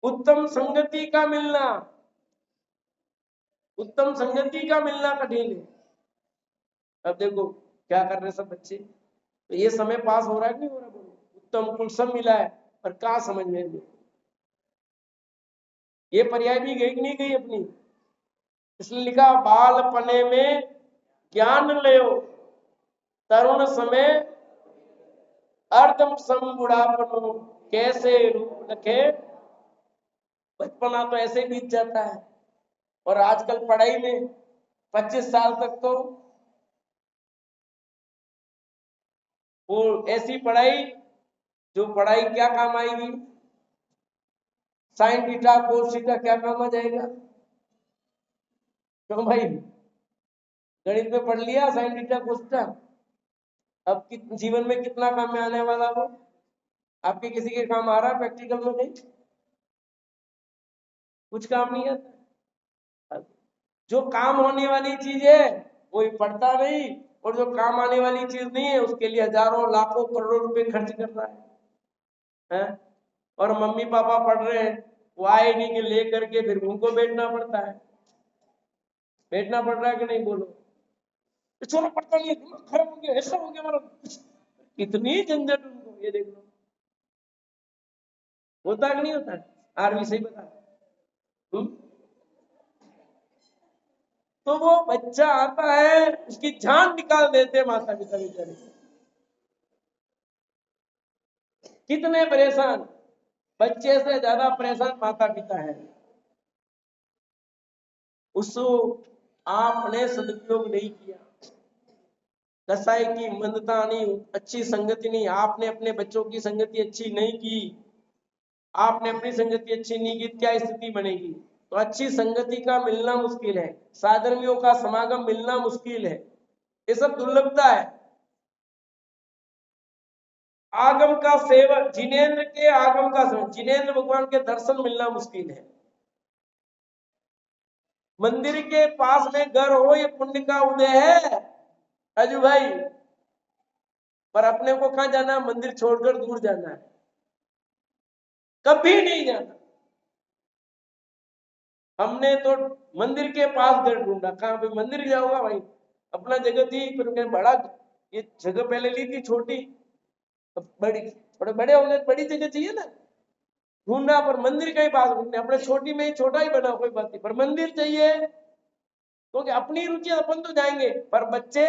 उत्तम संगति का मिलना, उत्तम संगति का मिलना कठिन है। अब देखो क्या कर रहे सब बच्चे, तो ये समय पास हो रहा है कि नहीं हो रहा बोलो? उत्तम कुल सब मिला है, पर कहाँ समझ में नहीं। ये पर्याय भी गई कि नहीं गई अपनी? इसलिए लिखा, बालपने में ज्ञान ले, तरुण समय अर्धम सम बुढ़ापनो, कैसे रूप रखे। बचपना तो ऐसे ही बीत जाता है। और आजकल पढ़ाई में 25 साल तक तो वो ऐसी पढ़ाई, जो पढ़ाई क्या काम आएगी? साइन थीटा कोस थीटा क्या काम आ जाएगा? क्यों भाई, गणित में पढ़ लिया साइन थीटा कोस थीटा, अब जीवन में कितना काम में आने वाला वो? आपके किसी के काम आ रहा है प्रैक्टिकल में? नहीं, कुछ काम नहीं आता। जो काम होने वाली चीज है कोई पढ़ता नहीं, और जो काम आने वाली चीज नहीं है उसके लिए हजारों लाखों करोड़ों रुपए खर्च कर रहा है? और मम्मी पापा पढ़ रहे हैं, वो आए नहीं कि ले करके फिर उनको बैठना पड़ता है। बैठना पड़ रहा है कि नहीं बोलो? छोरा पढ़ता नहीं है, दिमाग खराब हो गया, ऐसा हो गया हमारा, इतनी झंझट उनको। ये देख लो, होता कि नहीं होता है? आरवी सही बता। तो वो बच्चा आता है, उसकी जान निकाल देते माता पिता बेचारे। कितने परेशान, बच्चे से ज्यादा परेशान माता पिता है। उसको आपने सदुपयोग नहीं किया, कसाई की मंदता नहीं, अच्छी संगति नहीं, आपने अपने बच्चों की संगति अच्छी नहीं की, आपने अपनी संगति अच्छी नहीं की, क्या स्थिति बनेगी? तो अच्छी संगति का मिलना मुश्किल है, साधर्मियों का समागम मिलना मुश्किल है, ये सब दुर्लभता है। आगम का सेवन, जिनेन्द्र के आगम का सेवन, जिनेन्द्र भगवान के दर्शन मिलना मुश्किल है। मंदिर के पास में घर हो, ये पुण्य का उदय है अजू भाई। पर अपने को कहां जाना है? मंदिर छोड़कर दूर जाना है, कभी नहीं जाना। हमने तो मंदिर के पास घर ढूंढा, कहां पे मंदिर जाऊंगा भाई? अपना जगह थी, फिर बड़ा, ये जगह पहले ली थी छोटी, अब बड़ी, थोड़े बड़े हो गए, बड़ी जगह चाहिए ना। ढूंढा पर मंदिर का ही पास ढूंढे, अपने छोटी में ही छोटा ही बना, कोई बात नहीं, पर मंदिर चाहिए। क्योंकि अपनी रुचि, अपन तो जाएंगे पर बच्चे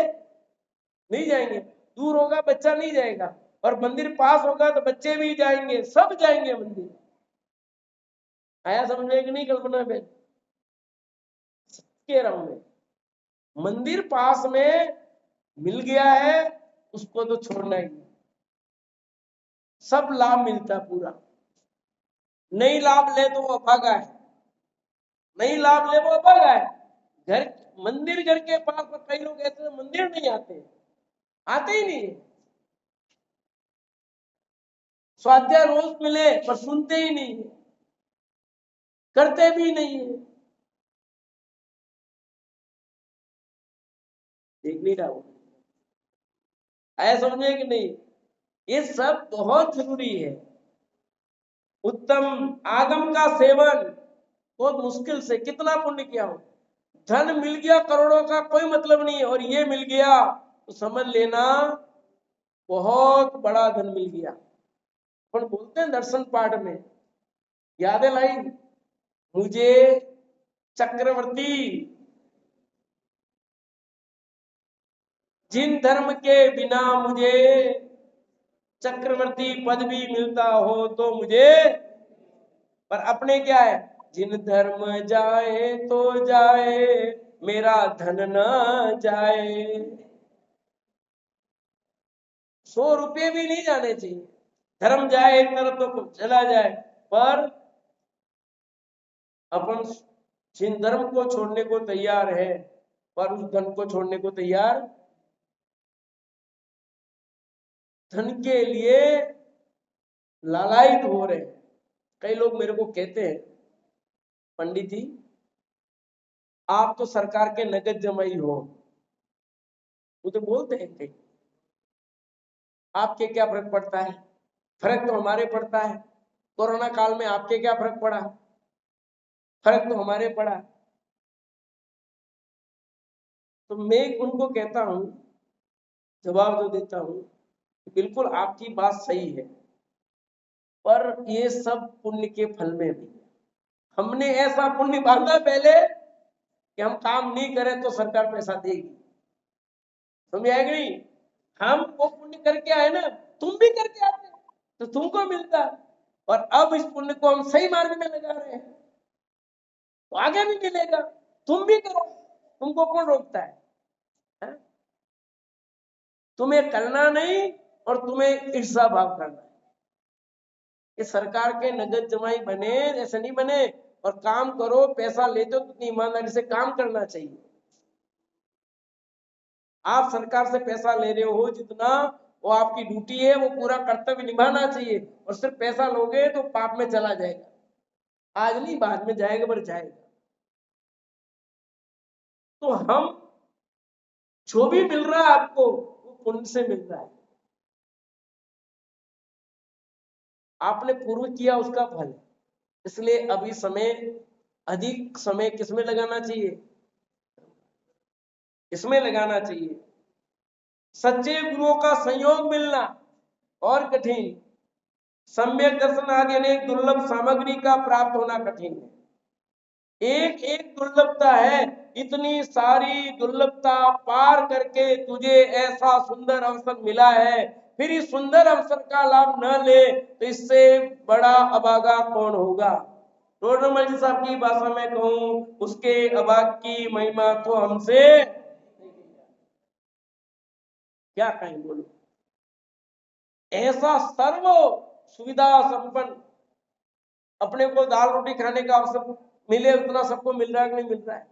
नहीं जाएंगे। दूर होगा बच्चा नहीं जाएगा, और मंदिर पास होगा तो बच्चे भी जाएंगे, सब जाएंगे मंदिर। आया समझ में कि नहीं कल्पना पे? कह रहा हूं मैं, मंदिर पास में मिल गया है, उसको तो छोड़ना ही नहीं। सब लाभ मिलता पूरा, नहीं लाभ ले तो वो अभागा है, नहीं लाभ ले वो अभागा है। घर, मंदिर घर के पास में कई लोग ऐसे मंदिर नहीं आते, आते ही नहीं। स्वाध्याय रोज मिले पर सुनते ही नहीं। करते भी नहीं है। देख नहीं रहा, ऐसा समझे कि नहीं? ये सब बहुत जरूरी है। उत्तम आगम का सेवन बहुत मुश्किल से, कितना पुण्य किया हो। धन मिल गया करोड़ों का कोई मतलब नहीं है, और ये मिल गया तो समझ लेना बहुत बड़ा धन मिल गया। पर बोलते हैं दर्शन पाठ में, याद है लाइन, मुझे चक्रवर्ती जिन धर्म के बिना मुझे चक्रवर्ती पद भी मिलता हो तो मुझे, पर अपने क्या है, जिन धर्म जाए तो जाए मेरा धन न जाए। 100 रुपये भी नहीं जाने चाहिए, धर्म जाए एक तरफ तो चला जाए, पर अपन जिन धर्म को छोड़ने को तैयार है पर उस धन को छोड़ने को तैयार, धन के लिए लालायित हो रहे हैं। कई लोग मेरे को कहते हैं, पंडित जी आप तो सरकार के नगद जमाई हो, वो तो बोलते हैं कई, आपके क्या फर्क पड़ता है? फर्क तो हमारे पड़ता है। कोरोना काल में आपके क्या फर्क पड़ा? फर्क तो हमारे पड़ा। तो मैं उनको कहता हूं, जवाब जो देता हूं, बिल्कुल आपकी बात सही है, पर ये सब पुण्य के फल में भी हमने ऐसा पुण्य बांधा पहले कि हम काम नहीं करें तो सरकार पैसा देगी, समझ आएगी नहीं? हम वो पुण्य करके आए ना, तुम भी करके आते तो तुमको मिलता, और अब इस पुण्य को हम सही मार्ग में लगा रहे हैं तो आगे भी मिलेगा। तुम भी करो, तुमको कौन रोकता है? तुम्हें करना नहीं और तुम्हें ईर्षा भाव करना है। ये सरकार के नगद जमाई बने ऐसे नहीं बने, और काम करो, पैसा लेते हो तो ईमानदारी से काम करना चाहिए। आप सरकार से पैसा ले रहे हो जितना, वो आपकी ड्यूटी है, वो पूरा कर्तव्य निभाना चाहिए, और सिर्फ पैसा लोगे तो पाप में चला जाएगा, आज नहीं बाद में जाएगा, पर जाएगा। तो हम जो भी मिल रहा है आपको वो पुण्य से मिल रहा है, आपने पूर्व किया उसका फल। इसलिए अभी समय, अधिक समय किसमें लगाना चाहिए? इसमें लगाना चाहिए। सच्चे गुरुओं का संयोग मिलना और कठिन, सम्यक दर्शन आदि अनेक दुर्लभ सामग्री का प्राप्त होना कठिन है। एक एक दुर्लभता है, इतनी सारी दुर्लभता पार करके तुझे ऐसा सुंदर अवसर मिला है, फिर इस सुंदर अवसर का लाभ न ले तो इससे बड़ा अभागा कौन होगा? टोडरमल जी साहब की भाषा में कहूं, उसके अभाग की महिमा तो हमसे क्या कहें, बोलो। ऐसा सर्व सुविधा संपन्न, अपने को दाल रोटी खाने का अवसर मिले उतना सबको मिल रहा है कि नहीं मिल रहा है?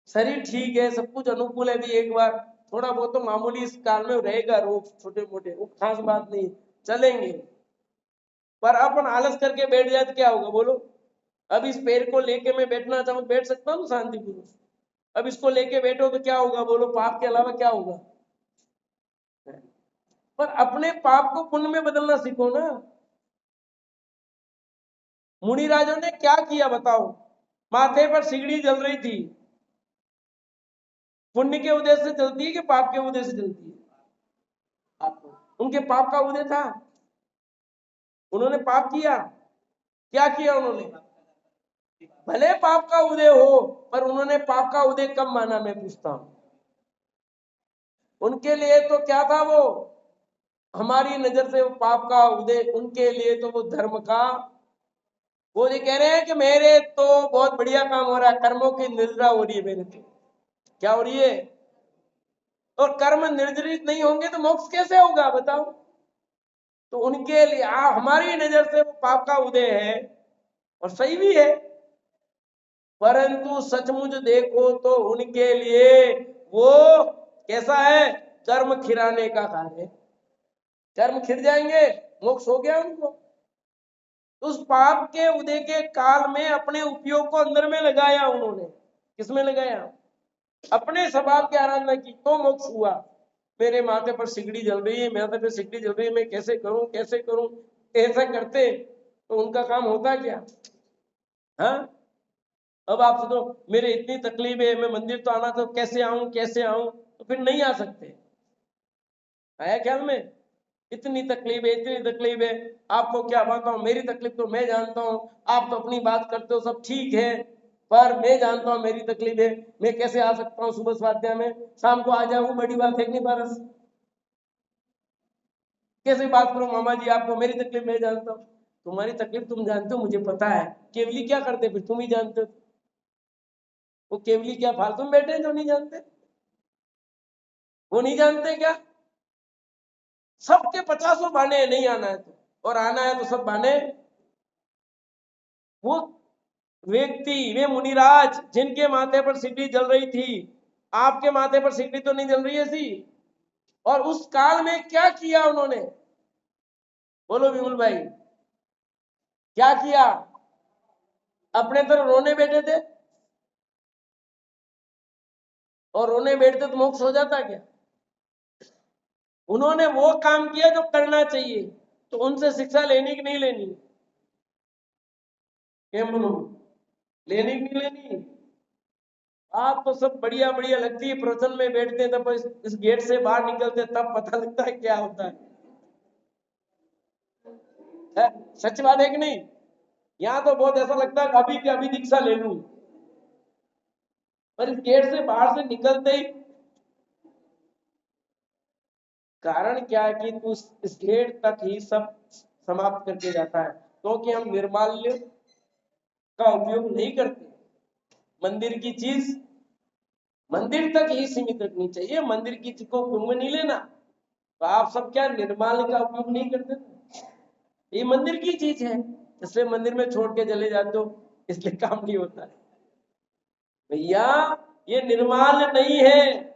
शरीर ठीक है, सब कुछ अनुकूल है, भी एक बार थोड़ा बहुत तो मामूली इस काल में रहेगा रोग, छोटे मोटे, वो खास बात नहीं, चलेंगे। पर अपन आलस करके बैठ जाए तो क्या होगा, बोलो? अब इस पैर को लेके मैं बैठना चाहूँ बैठ सकता हूँ शांतिपूर्वक, अब इसको लेके बैठो तो क्या होगा, बोलो? पाप के अलावा क्या होगा? पर अपने पाप को पुण्य में बदलना सीखो ना। मुनि राजों ने क्या किया बताओ? माथे पर सिगड़ी जल रही थी, पुण्य के उद्देश्य से चलती है कि पाप के उद्देश्य से चलती है? आपको उनके पाप का उदय था, उन्होंने पाप किया, क्या किया उन्होंने? भले पाप का उदय हो, पर उन्होंने पाप का उदय कब माना, मैं पूछता हूं। उनके लिए तो क्या था वो, हमारी नजर से वो पाप का उदय, उनके लिए तो वो धर्म का, वो ये कह रहे हैं कि मेरे तो बहुत बढ़िया काम हो रहा है, कर्मों की निर्जरा हो रही है मेरे तो। क्या हो रही है? और कर्म निर्जरित नहीं होंगे तो मोक्ष कैसे होगा, बताओ? तो उनके लिए हमारी नजर से वो पाप का उदय है, और सही भी है, परंतु सचमुच देखो तो उनके लिए वो कैसा है, कर्म खिराने का कार्य। कर्म खिर जाएंगे, मोक्ष हो गया उनको। उस पाप के उदय के काल में अपने उपयोग को अंदर में लगाया उन्होंने। किसमें लगाया? अपने स्वभाव की आराधना की तो मोक्ष हुआ। मेरे माथे पर सिगड़ी जल रही है, माथे पर सिगड़ी जल रही है, मैं कैसे करूं कैसे करूं, ऐसा करते तो उनका काम होता क्या? हाँ, अब आप सोचो मेरे इतनी तकलीफ है, मैं मंदिर तो आना तो कैसे आऊं कैसे आऊं, तो फिर नहीं आ सकते। आया ख्याल में? इतनी तकलीफ है इतनी तकलीफ है, आपको क्या बताऊं, मेरी तकलीफ तो मैं जानता हूं, आप तो अपनी बात करते हो सब ठीक है, पर मैं जानता हूं मेरी तकलीफ है, मैं कैसे आ सकता हूं सुबह स्वाध्याय में, शाम को आ जाऊं, बड़ी बात है कि नहीं पारस? कैसे बात करूं मामा जी आपको, मेरी तकलीफ मैं जानता हूं। तुम्हारी तकलीफ तुम जानते हो, मुझे पता है, केवली क्या करते फिर तुम ही जानते हो। वो केवली क्या फालतू में बैठे हैं जो नहीं जानते? वो नहीं जानते क्या? सबके 50 बहाने हैं नहीं आना है तो, और आना है तो सब बहाने। वो व्यक्ति, वे मुनिराज जिनके माथे पर सिगड़ी जल रही थी, आपके माथे पर सिगड़ी तो नहीं जल रही है सी? और उस काल में क्या किया उन्होंने? बोलो विमल भाई, क्या किया? अपने तरफ रोने बैठे थे, और रोने बैठते तो मोक्ष हो जाता क्या? उन्होंने वो काम किया जो करना चाहिए, तो उनसे शिक्षा लेनी कि नहीं लेनी? क्या बोलो, लेनी कि नहीं लेनी? आप तो सब बढ़िया बढ़िया लगती है, प्रवचन में बैठते हैं तब इस गेट से बाहर निकलते हैं तब पता लगता है क्या होता है? सच बात है कि नहीं? यहाँ तो बहुत ऐसा लगता है अभी के अभी दीक्षा ले लूं, पर इस गेट से बाहर से निकलते ही कारण क्या है कि तू इस गेट तक ही सब समाप्त करके जाता है, क्योंकि हम निर्माल्य का उपयोग नहीं करते। मंदिर की चीज मंदिर तक ही सीमित रखनी चाहिए, मंदिर की चीज को उपयोग में नहीं लेना। तो आप सब क्या निर्माल्य का उपयोग नहीं करते? ये मंदिर की चीज है, इसलिए मंदिर में छोड़ के चले जाते हो, इसलिए काम नहीं होता है। भैया ये निर्माल्य नहीं है,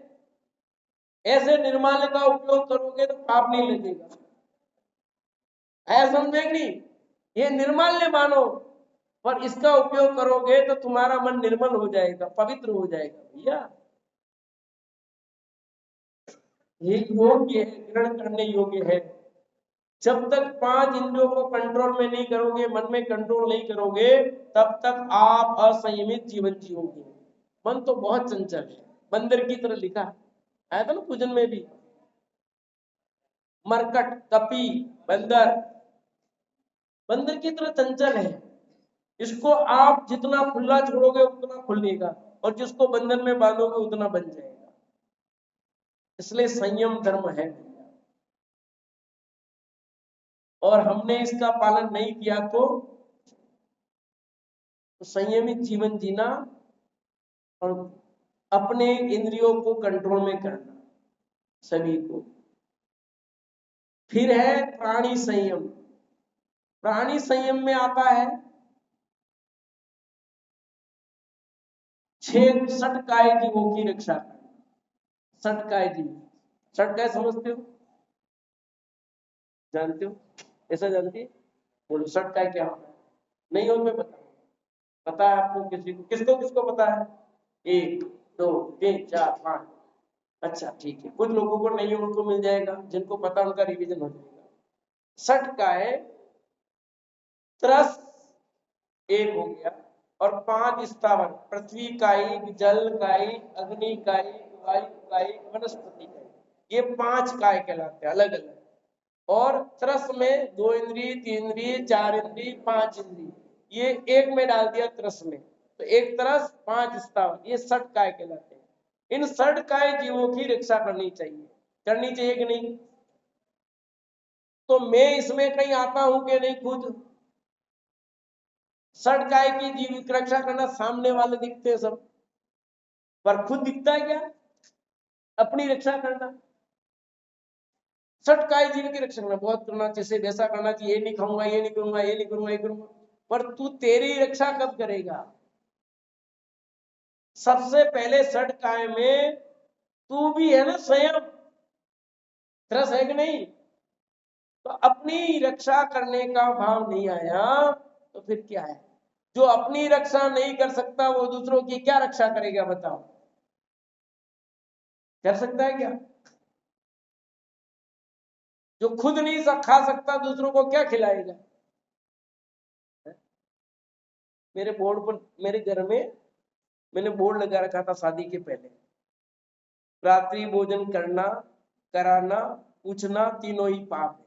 ऐसे निर्माल्य का उपयोग करोगे तो पाप नहीं लगेगा। है समझे कि नहीं? ये निर्माल्य मानो, पर इसका उपयोग करोगे तो तुम्हारा मन निर्मल हो जाएगा, पवित्र हो जाएगा। भैया ये योग्य है, ग्रहण करने योग्य है। जब तक 5 इंद्रियों को कंट्रोल में नहीं करोगे, मन में कंट्रोल नहीं करोगे, तब तक आप असंयमित जीवन जियोगे। मन तो बहुत चंचल है, बंदर की तरह लिखा आया था ना पूजन में भी, मरकट कपी बंदर, बंदर की तरह चंचल है। इसको आप जितना खुला छोड़ोगे उतना खुलेगा, और जिसको बंधन में बांधोगे उतना बन जाएगा। इसलिए संयम धर्म है, और हमने इसका पालन नहीं किया तो संयमित जीवन जीना और अपने इंद्रियों को कंट्रोल में करना सभी को। फिर है प्राणी संयम। प्राणी संयम में आता है 6 काय जीवों की रक्षा करना। 6 काय जीव, 6 काय समझते हो, जानते हो, ऐसा जानती है? बोलो 6 काय क्या होता है? नहीं हो मैं बता, पता है आपको? किसी को, किसको किसको पता है? 1 2 3 4 5। अच्छा ठीक है, कुछ लोगों को नहीं, उनको मिल जाएगा, जिनको पता उनका रिवीजन हो जाएगा। 6 काय त्रस एक हो गया, और 5 स्थावर, पृथ्वी काई, जल काई, अग्नि काई, वायु काई, वनस्पति काई, ये 5 काय कहलाते हैं अलग अलग। और त्रस में 2 इंद्रिय, 3 इंद्रिय, 4 इंद्रिय, 5 इंद्रिय, ये एक में डाल दिया त्रस में, तो एक तरस 5 स्थावर, ये 6 काय कहलाते हैं। इन 6 काय जीवों की रक्षा करनी चाहिए, करनी चाहिए कि नहीं? तो मैं इसमें कहीं आता हूं कि नहीं? खुद 6 काय की जीव की रक्षा करना, सामने वाले दिखते हैं सब, पर खुद दिखता है क्या? अपनी रक्षा करना। 6 काय जीव की रक्षा करना, बहुत करना चाहिए, वैसा करना चाहिए, ये नहीं खाऊंगा, ये नहीं करूंगा, ये नहीं करूंगा, ये करूंगा, पर तू तेरी रक्षा कब करेगा? सबसे पहले 6 काय में तू भी है ना, स्वयं त्रस है कि नहीं? तो अपनी रक्षा करने का भाव नहीं आया तो फिर क्या है? जो अपनी रक्षा नहीं कर सकता वो दूसरों की क्या रक्षा करेगा बताओ? कर सकता है क्या? जो खुद नहीं खा सकता दूसरों को क्या खिलाएगा? मेरे बोर्ड पर, मेरे घर में मैंने बोर्ड लगा रखा था शादी के पहले, रात्रि भोजन करना, कराना, पूछना तीनों ही पाप है।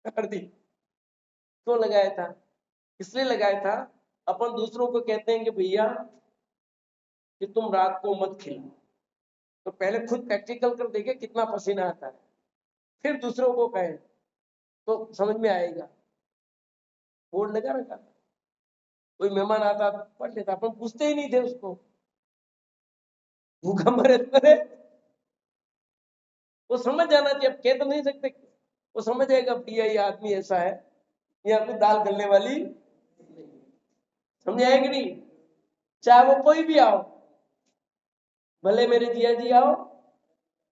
कर दी। क्यों लगाया था? इसलिए लगाया था, अपन दूसरों को कहते हैं कि भैया कि तुम रात को मत खिलाओ, तो पहले खुद प्रैक्टिकल कर देखे कितना पसीना आता है, फिर दूसरों को कहें तो समझ में आएगा। बोर्ड लगा रखा था, कोई मेहमान आता पढ़ लेता, अपन पूछते ही नहीं थे उसको, भूखा मरे तो मरे, वो समझ जाना चाहिए। अब कह तो नहीं सकते, वो समझ जाएगा भैया ये आदमी ऐसा है, ये अपनी दाल गलने वाली नहीं। समझ आएगी नहीं? चाहे वो कोई भी आओ, भले मेरे जिया जी आओ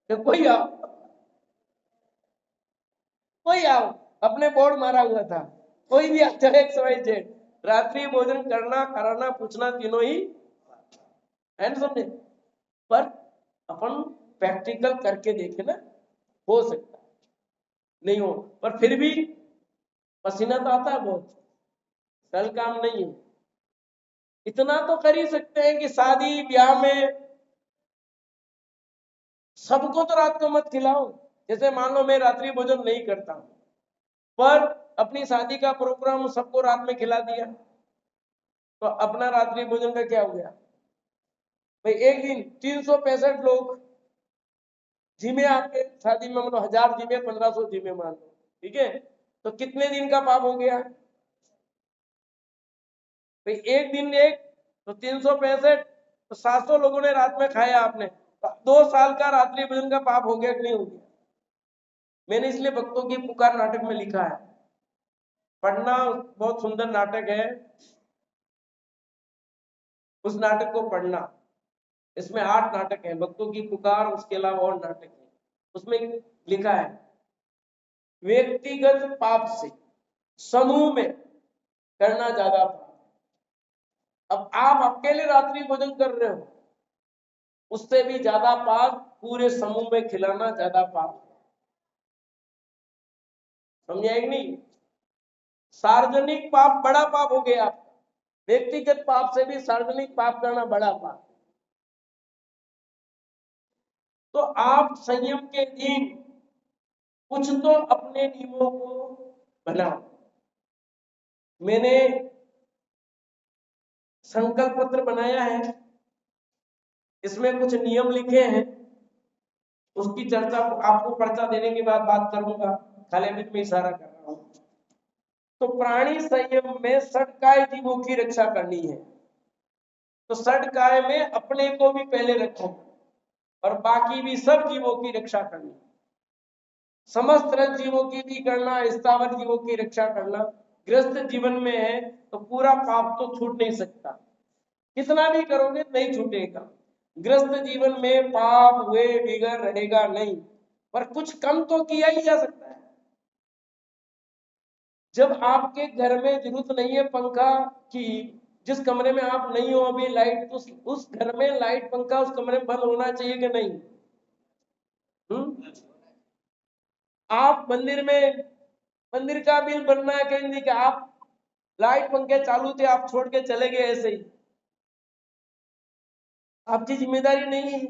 या कोई आओ, कोई आओ, अपने बोर्ड मारा हुआ था, कोई भी आता है XYZ, रात्रि भोजन करना, कराना, पूछना तीनों ही है ना, समझे? पर अपन प्रैक्टिकल करके देखे ना, हो सकता है, नहीं हो, पर फिर भी पसीना तो आता है बहुत, कल काम नहीं है। इतना तो कर ही सकते हैं कि शादी ब्याह में सबको तो रात को मत खिलाओ। जैसे मान लो मैं रात्रि भोजन नहीं करता हूं, पर अपनी शादी का प्रोग्राम सबको रात में खिला दिया, तो अपना रात्रि भोजन का क्या हो गया भाई? एक दिन 365 लोग जिमे आपके शादी में, मतलब 1000 जिमे, 1500 जिमे मान लो, ठीक है, तो कितने दिन का पाप हो गया भाई? एक दिन एक, तो 365, तो 700 लोगों ने रात में खाया आपने, तो 2 साल का रात्रि भोजन का पाप हो गया कि नहीं हो गया? मैंने इसलिए भक्तों की पुकार नाटक में लिखा है, पढ़ना, बहुत सुंदर नाटक है, उस नाटक को पढ़ना। इसमें 8 नाटक हैं, भक्तों की पुकार, उसके अलावा और नाटक है। उसमें लिखा है व्यक्तिगत पाप से समूह में करना ज्यादा पाप। अब आप अकेले रात्रि भोजन कर रहे हो, उससे भी ज्यादा पाप पूरे समूह में खिलाना ज्यादा पाप। समझ आएगी नहीं? सार्वजनिक पाप बड़ा पाप हो गया आपका, व्यक्तिगत पाप से भी सार्वजनिक पाप करना बड़ा पाप। तो आप संयम के दिन कुछ तो अपने नियमों को बनाओ। मैंने संकल्प पत्र बनाया है, इसमें कुछ नियम लिखे हैं, उसकी चर्चा आपको पर्चा देने के बाद बात करूंगा, खाली अभी में इशारा कर रहा हूं। तो प्राणी संयम में षटकाय जीवों की रक्षा करनी है, तो षटकाय में अपने को भी पहले रखो और बाकी भी सब जीवों की रक्षा करनी। समस्त रज जीवों की भी करना, स्थावर जीवों की रक्षा करना। ग्रस्त जीवन में है तो पूरा पाप तो छूट नहीं सकता, कितना भी करोगे नहीं छूटेगा। ग्रस्त जीवन में पाप हुए बिगड़ रहेगा नहीं, पर कुछ कम तो किया ही जा सकता है। जब आपके घर में जरूरत नहीं है पंखा की, जिस कमरे में आप नहीं हो अभी लाइट, तो उस घर में लाइट पंखा उस कमरे में बंद होना चाहिए कि नहीं? आप मंदिर में, मंदिर का बिल भरना है कहीं नहीं, कि आप लाइट पंखे चालू थे आप छोड़ के चले गए ऐसे ही, आपकी जिम्मेदारी नहीं है।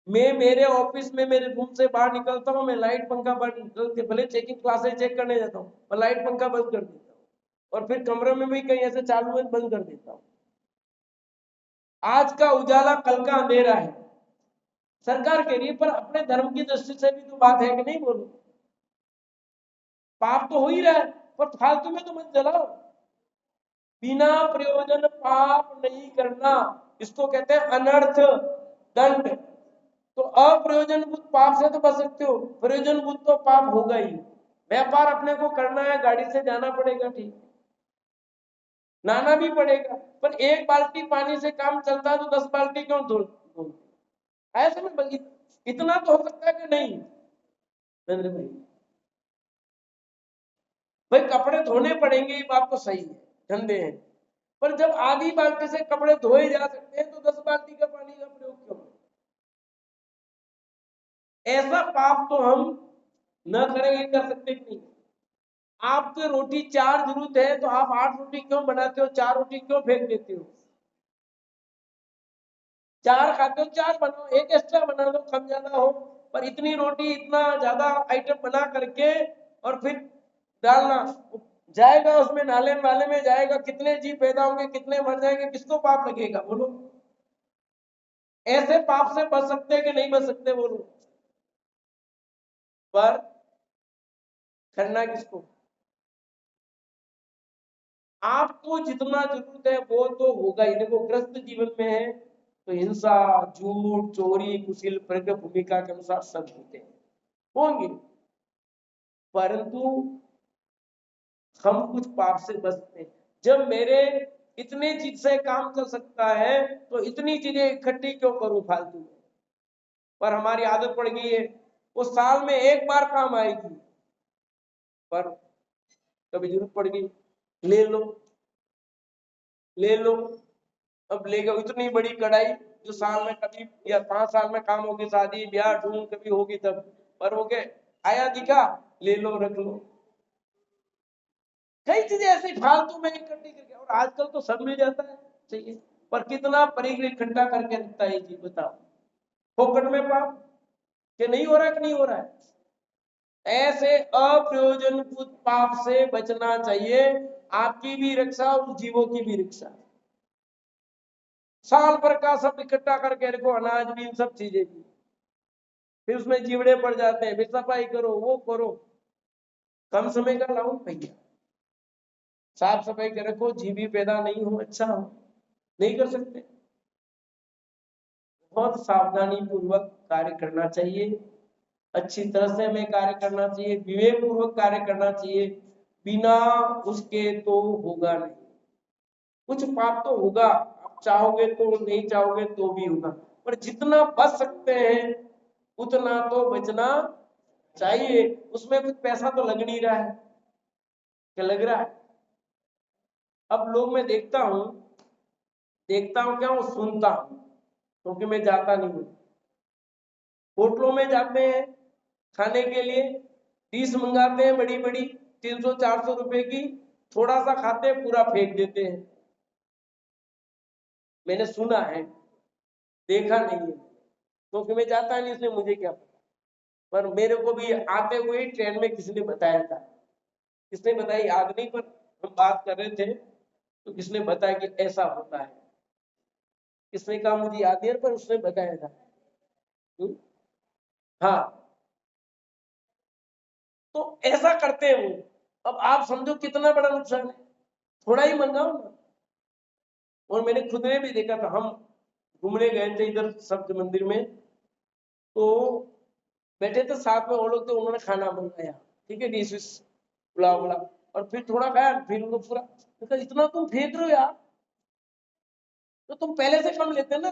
मैं मेरे ऑफिस में मेरे रूम से बाहर निकलता हूँ, मैं लाइट पंखा बंद, भले चेकिंग क्लासेस चेक करने जाता हूँ और लाइट पंखा बंद कर देता हूँ, और फिर कमरे में भी कहीं ऐसे चालू है बंद कर देता हूँ। आज का उजाला कल का अंधेरा है सरकार के लिए, पर अपने धर्म की दृष्टि से भी तो बात है कि नहीं? बोलो, पाप तो हो ही रहा है, पर फालतू में तो मत जलाओ। बिना प्रयोजन पाप नहीं करना, इसको कहते हैं अनर्थ दंड। तो अप्रयोजनभूत पाप से तो बच सकते हो, प्रयोजनभूत तो पाप होगा ही। व्यापार अपने को करना है, गाड़ी से जाना पड़ेगा, ठीक, नहाना भी पड़ेगा, पर 1 बाल्टी पानी से काम चलता है तो 10 बाल्टी क्यों धो? ऐसे में इतना तो हो सकता है कि नहीं? नरेंद्र भाई, भाई कपड़े धोने पड़ेंगे, ये बात तो सही है, ठंडे हैं, पर जब आधी बाल्टी से कपड़े धोए जा सकते हैं तो 10 बाल्टी का पानी का प्रयोग क्यों? ऐसा पाप तो हम न करेंगे, कर सकते कि नहीं? आपको रोटी 4 जरूरत है तो आप 8 रोटी क्यों बनाते हो, 4 रोटी क्यों फेंक देते हो? 4 खाते हो 4 बनाओ, एक एक्स्ट्रा बना दो, कम ज्यादा हो, पर इतनी रोटी इतना ज्यादा आइटम बना करके और फिर डालना जाएगा उसमें, नाले वाले में जाएगा, कितने जीव पैदा होंगे, कितने मर जाएंगे, किसको पाप लगेगा बोलो? ऐसे पाप से बच सकते हैं कि नहीं बच सकते बोलो? पर करना किसको? आपको जितना जरूरत है वो तो होगा ही। देखो ग्रस्त जीवन में है तो हिंसा, झूठ, चोरी, कुशील प्रज्ञ भूमिका के अनुसार सब होते हैं, होंगे, परंतु हम कुछ पाप से बचते हैं। जब मेरे इतने चीज से काम चल सकता है तो इतनी चीजें इकट्ठी क्यों करूं फालतू में? पर हमारी आदत पड़ गई है, वो साल में एक बार काम आएगी, पर कभी जरूरत पड़ गई, ले लो, ले लो। अब ले गए इतनी बड़ी कढ़ाई जो साल में कभी या 5 साल में काम होगी, शादी ब्याह ढूंढ कभी होगी तब, पर वो के आया दिखा, ले लो रख लो। कई चीजें ऐसी फालतू में इकट्ठी करके, और आजकल तो सब मिल जाता है, चाहिए, पर कितना परिग्रह इकट्ठा करके रखता है जी, बताओ, फोकट में पाप कि नहीं हो रहा है कि नहीं हो रहा है? ऐसे अप्रयोजन पाप से बचना चाहिए, आपकी भी रक्षा और जीवों की भी रक्षा। साल भर का सब इकट्ठा करके रखो, अनाज भी, इन सब चीजें भी, फिर उसमें जीवड़े पड़ जाते हैं, फिर सफाई करो, वो करो, कम समय का लाओ भैया, साफ सफाई के रखो, जीवी पैदा नहीं हो, अच्छा हो, नहीं कर सकते। बहुत सावधानी पूर्वक कार्य करना चाहिए, अच्छी तरह से हमें कार्य करना चाहिए, विवेक पूर्वक कार्य करना चाहिए, बिना उसके तो होगा नहीं। कुछ पाप तो होगा, आप चाहोगे तो, नहीं चाहोगे तो भी होगा, पर जितना बच सकते हैं उतना तो बचना चाहिए। उसमें कुछ पैसा तो लग नहीं रहा है, क्या लग रहा है? अब लोग मैं देखता हूँ क्या, वो सुनता हूँ, क्योंकि मैं जाता नहीं हूँ। होटलों में जाते हैं खाने के लिए, डिश मंगाते हैं बड़ी बड़ी, 300-400 रुपए की, थोड़ा सा खाते हैं, पूरा फेंक देते हैं। मैंने सुना है, देखा नहीं है, क्योंकि मैं जाता नहीं, इसलिए मुझे क्या पता। पर मेरे को भी आते हुए ट्रेन में किसी ने बताया था, किसने बताया याद नहीं, पर हम बात कर रहे थे तो किसने बताया कि ऐसा होता है, किसने कहा मुझे याद नहीं है, पर उसने बताया था। हुँ? हाँ, तो ऐसा करते हैं वो। अब आप समझो कितना बड़ा नुकसान है, थोड़ा ही मंगाओ ना। और मैंने खुद ने भी देखा था, हम घूमने गए थे इधर सब्ज मंदिर में, तो बैठे थे साथ में वो लोग, तो उन्होंने खाना मंगाया, ठीक है, डिश विश, पुलाव उलाव, और फिर थोड़ा खाया, फिर उनको पूरा, तो इतना तुम फेंक रहे हो यार, तो तुम पहले से कम लेते ना,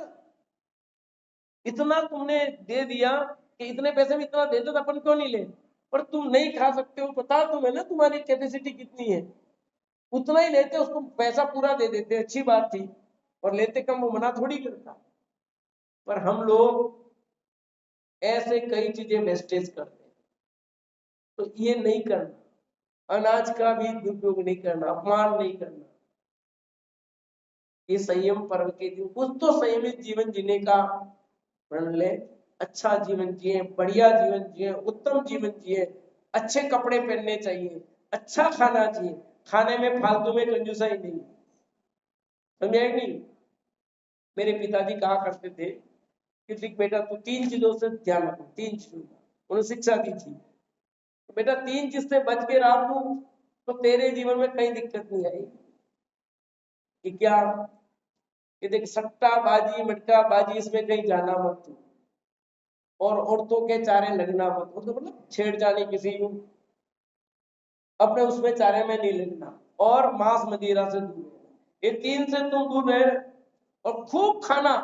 इतना तुमने दे दिया कि इतने पैसे में इतना देते तो अपन क्यों नहीं ले, पर तुम नहीं खा सकते हो, पता तुम्हें ना तुम्हारी कैपेसिटी कितनी है, उतना ही लेते, उसको पैसा पूरा दे देते, अच्छी बात थी, और लेते कम, वो मना थोड़ी करता। पर हम लोग ऐसे कई चीजें वेस्टेज करते हैं, तो ये नहीं करना, अनाज का भी दुरुपयोग नहीं करना, अपमान नहीं करना, ये संयम पर्व के दिन कुछ तो संयमित जीवन जीने का प्रण ले, अच्छा जीवन जिए, बढ़िया जीवन जिए, उत्तम जीवन जिए, अच्छे कपड़े पहनने चाहिए, अच्छा खाना चाहिए, खाने में फालतू में कंजूसाई नहीं, समझे नहीं? मेरे पिताजी कहा करते थे कि देख बेटा, तू 3 चीजों से ध्यान रखो, 3 चीजों का उन्होंने शिक्षा दी थी, तो बेटा 3 चीज से बच के रहा तू, तो तेरे जीवन में कहीं दिक्कत नहीं आएगी। कि क्या? कि देख, सट्टा बाजी, मटका बाजी, इसमें कहीं जाना मत तू, और औरतों के चारे लगना मत, मतलब छेड़छाड़ी किसी को, अपने उसमें चारे में नहीं लगना, और मांस मदिरा से दूर रहना, ये 3 से तुम दूर रहे, और खूब खाना,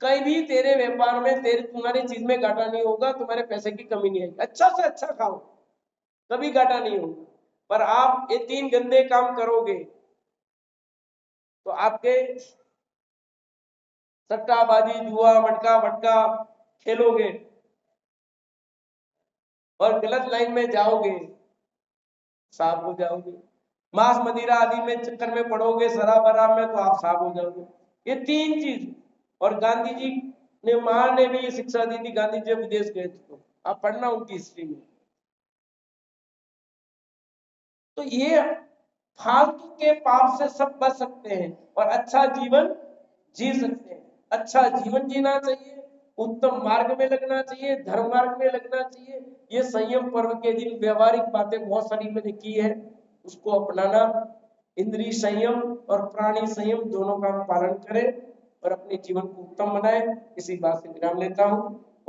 कहीं भी तेरे व्यापार में तुम्हारी चीज में घाटा नहीं होगा, तुम्हारे पैसे की कमी नहीं आएगी। अच्छा से अच्छा खाओ, कभी घाटा नहीं होगा। पर आप ये 3 गंदे काम करोगे तो आपके सट्टाबाजी, जुआ, मटका वटका खेलोगे और गलत लाइन में जाओगे, साफ हो जाओगे। मांस मदिरा आदि में चक्कर में पड़ोगे, शराब वराब में, तो आप साफ हो जाओगे। ये 3 चीज। और गांधी जी ने, मां ने भी ये शिक्षा दी थी। गांधी जी विदेश गए थे, तो आप पढ़ना उनकी हिस्ट्री में। तो ये फालतू के पाप से सब बच सकते हैं और अच्छा जीवन जी सकते हैं। अच्छा जीवन जीना चाहिए, उत्तम मार्ग में लगना चाहिए, धर्म मार्ग में लगना चाहिए। ये संयम पर्व के दिन व्यवहारिक बातें बहुत सारी मैंने की है, उसको अपनाना। इंद्रिय संयम और प्राणी संयम दोनों का पालन करें और अपने जीवन को उत्तम बनाएं। इसी बात से विराम लेता हूं।